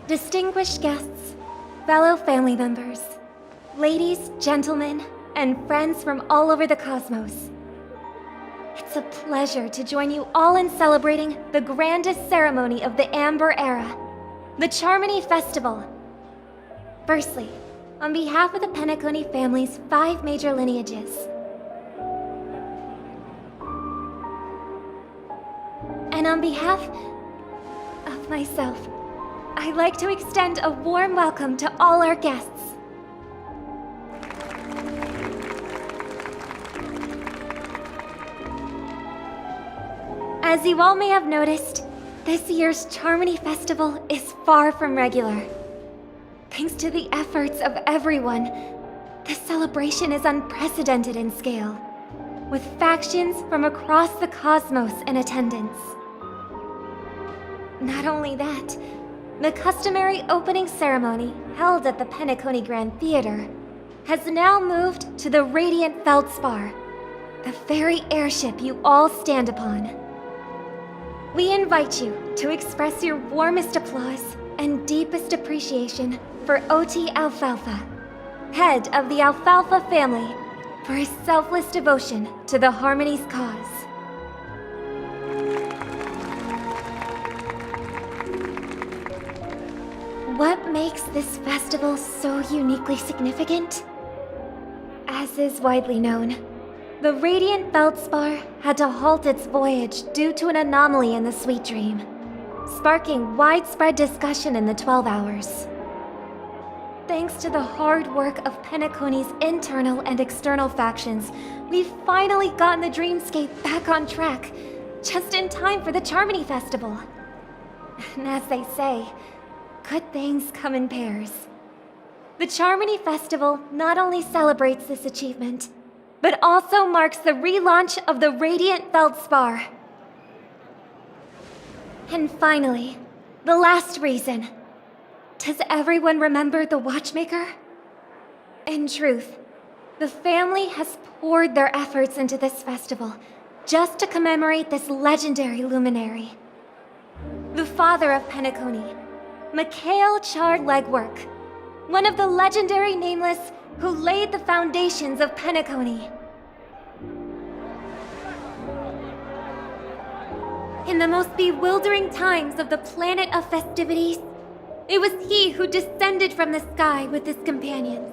Distinguished guests, fellow family members, ladies, gentlemen, and friends from all over the cosmos. It's a pleasure to join you all in celebrating the grandest ceremony of the Amber Era, the Charmony Festival. Firstly, on behalf of the Penacony family's 5 major lineages, and on behalf of myself, I'd like to extend a warm welcome to all our guests. As you all may have noticed, this year's Charmony Festival is far from regular. Thanks to the efforts of everyone, this celebration is unprecedented in scale. with factions from across the cosmos in attendance. Not only that, the customary opening ceremony held at the Penacony Grand Theater has now moved to the Radiant Feldspar, the very airship you all stand upon. We invite you to express your warmest applause and deepest appreciation for OT Alfalfa, head of the Alfalfa family, for his selfless devotion to the Harmony's cause. What makes this festival so uniquely significant? As is widely known, the Radiant Feldspar had to halt its voyage due to an anomaly in the Sweet Dream, sparking widespread discussion in the 12 hours. Thanks to the hard work of Penacony's internal and external factions, we've finally gotten the dreamscape back on track, just in time for the Charmony Festival. And as they say, good things come in pairs. The Charmony Festival not only celebrates this achievement, but also marks the relaunch of the Radiant Feldspar. And finally, the last reason. Does everyone remember the Watchmaker? In truth, the family has poured their efforts into this festival just to commemorate this legendary luminary. The father of Penacony, Mikhail Char Legwork, one of the legendary Nameless who laid the foundations of Penacony. In the most bewildering times of the planet of festivities, it was he who descended from the sky with his companions,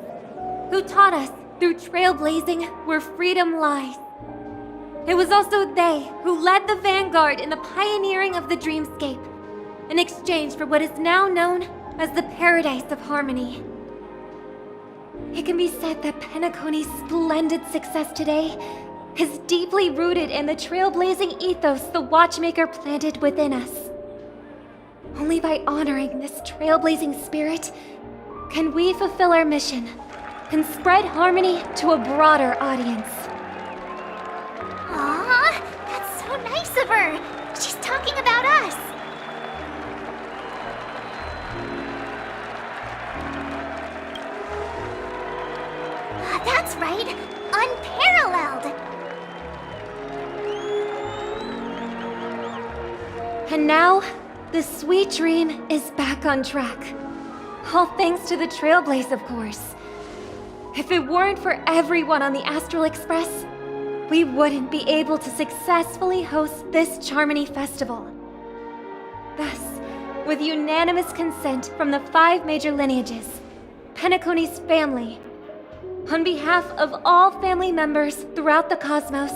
who taught us through trailblazing where freedom lies. It was also they who led the vanguard in the pioneering of the dreamscape, in exchange for what is now known as the Paradise of Harmony. It can be said that Penacony's splendid success today is deeply rooted in the trailblazing ethos the Watchmaker planted within us. Only by honoring this trailblazing spirit can we fulfill our mission and spread harmony to a broader audience. Aw, that's so nice of her. She's talking about us. That's right, unparalleled. And now, the Sweet Dream is back on track. All thanks to the Trailblaze, of course. If it weren't for everyone on the Astral Express, we wouldn't be able to successfully host this Charmony Festival. Thus, with unanimous consent from the 5 major lineages, Penacony's family, on behalf of all family members throughout the cosmos,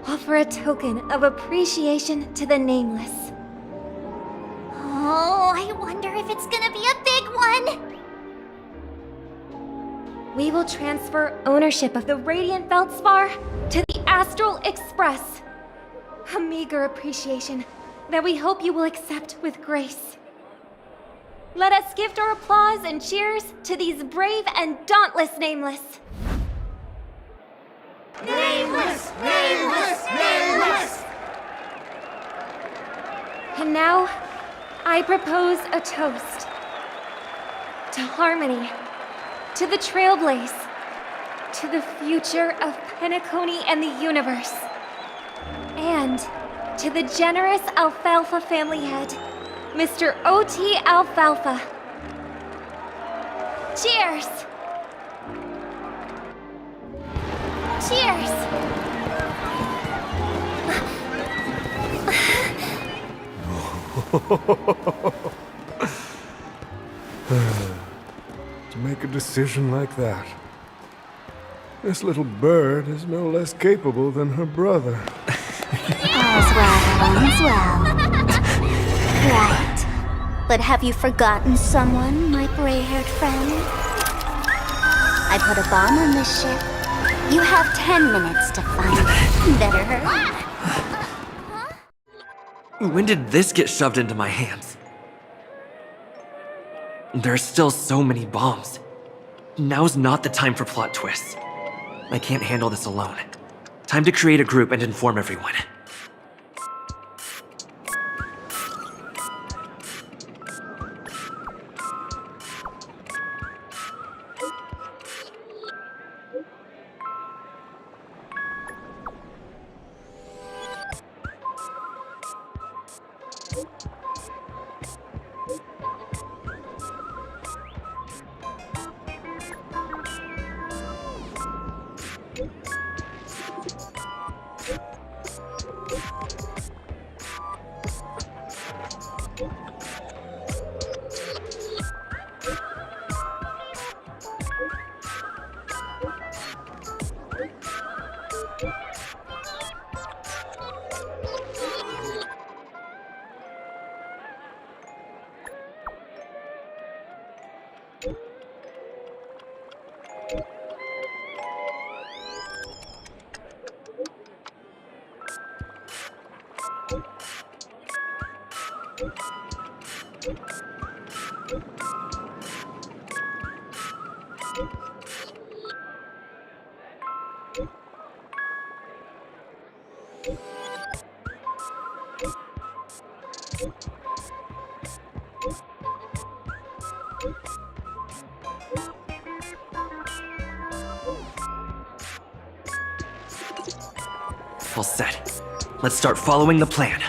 offer a token of appreciation to the Nameless. Oh, I wonder if it's gonna be a big one. We will transfer ownership of the Radiant Feldspar to the Astral Express. A meager appreciation that we hope you will accept with grace. Let us gift our applause and cheers to these brave and dauntless Nameless. Nameless! Nameless! Nameless! And now, I propose a toast. To harmony, to the Trailblaze, to the future of Penacony and the universe, and to the generous Alfalfa family head, Mr. OT Alfalfa. Cheers! Cheers! To make a decision like that. This little bird is no less capable than her brother. All's well, all's well. Right. But have you forgotten someone, my gray-haired friend? I put a bomb on this ship. You have 10 minutes to find it. Better hurry. When did this get shoved into my hands? There are still so many bombs. Now's not the time for plot twists. I can't handle this alone. Time to create a group and inform everyone. All set. Let's start following the plan.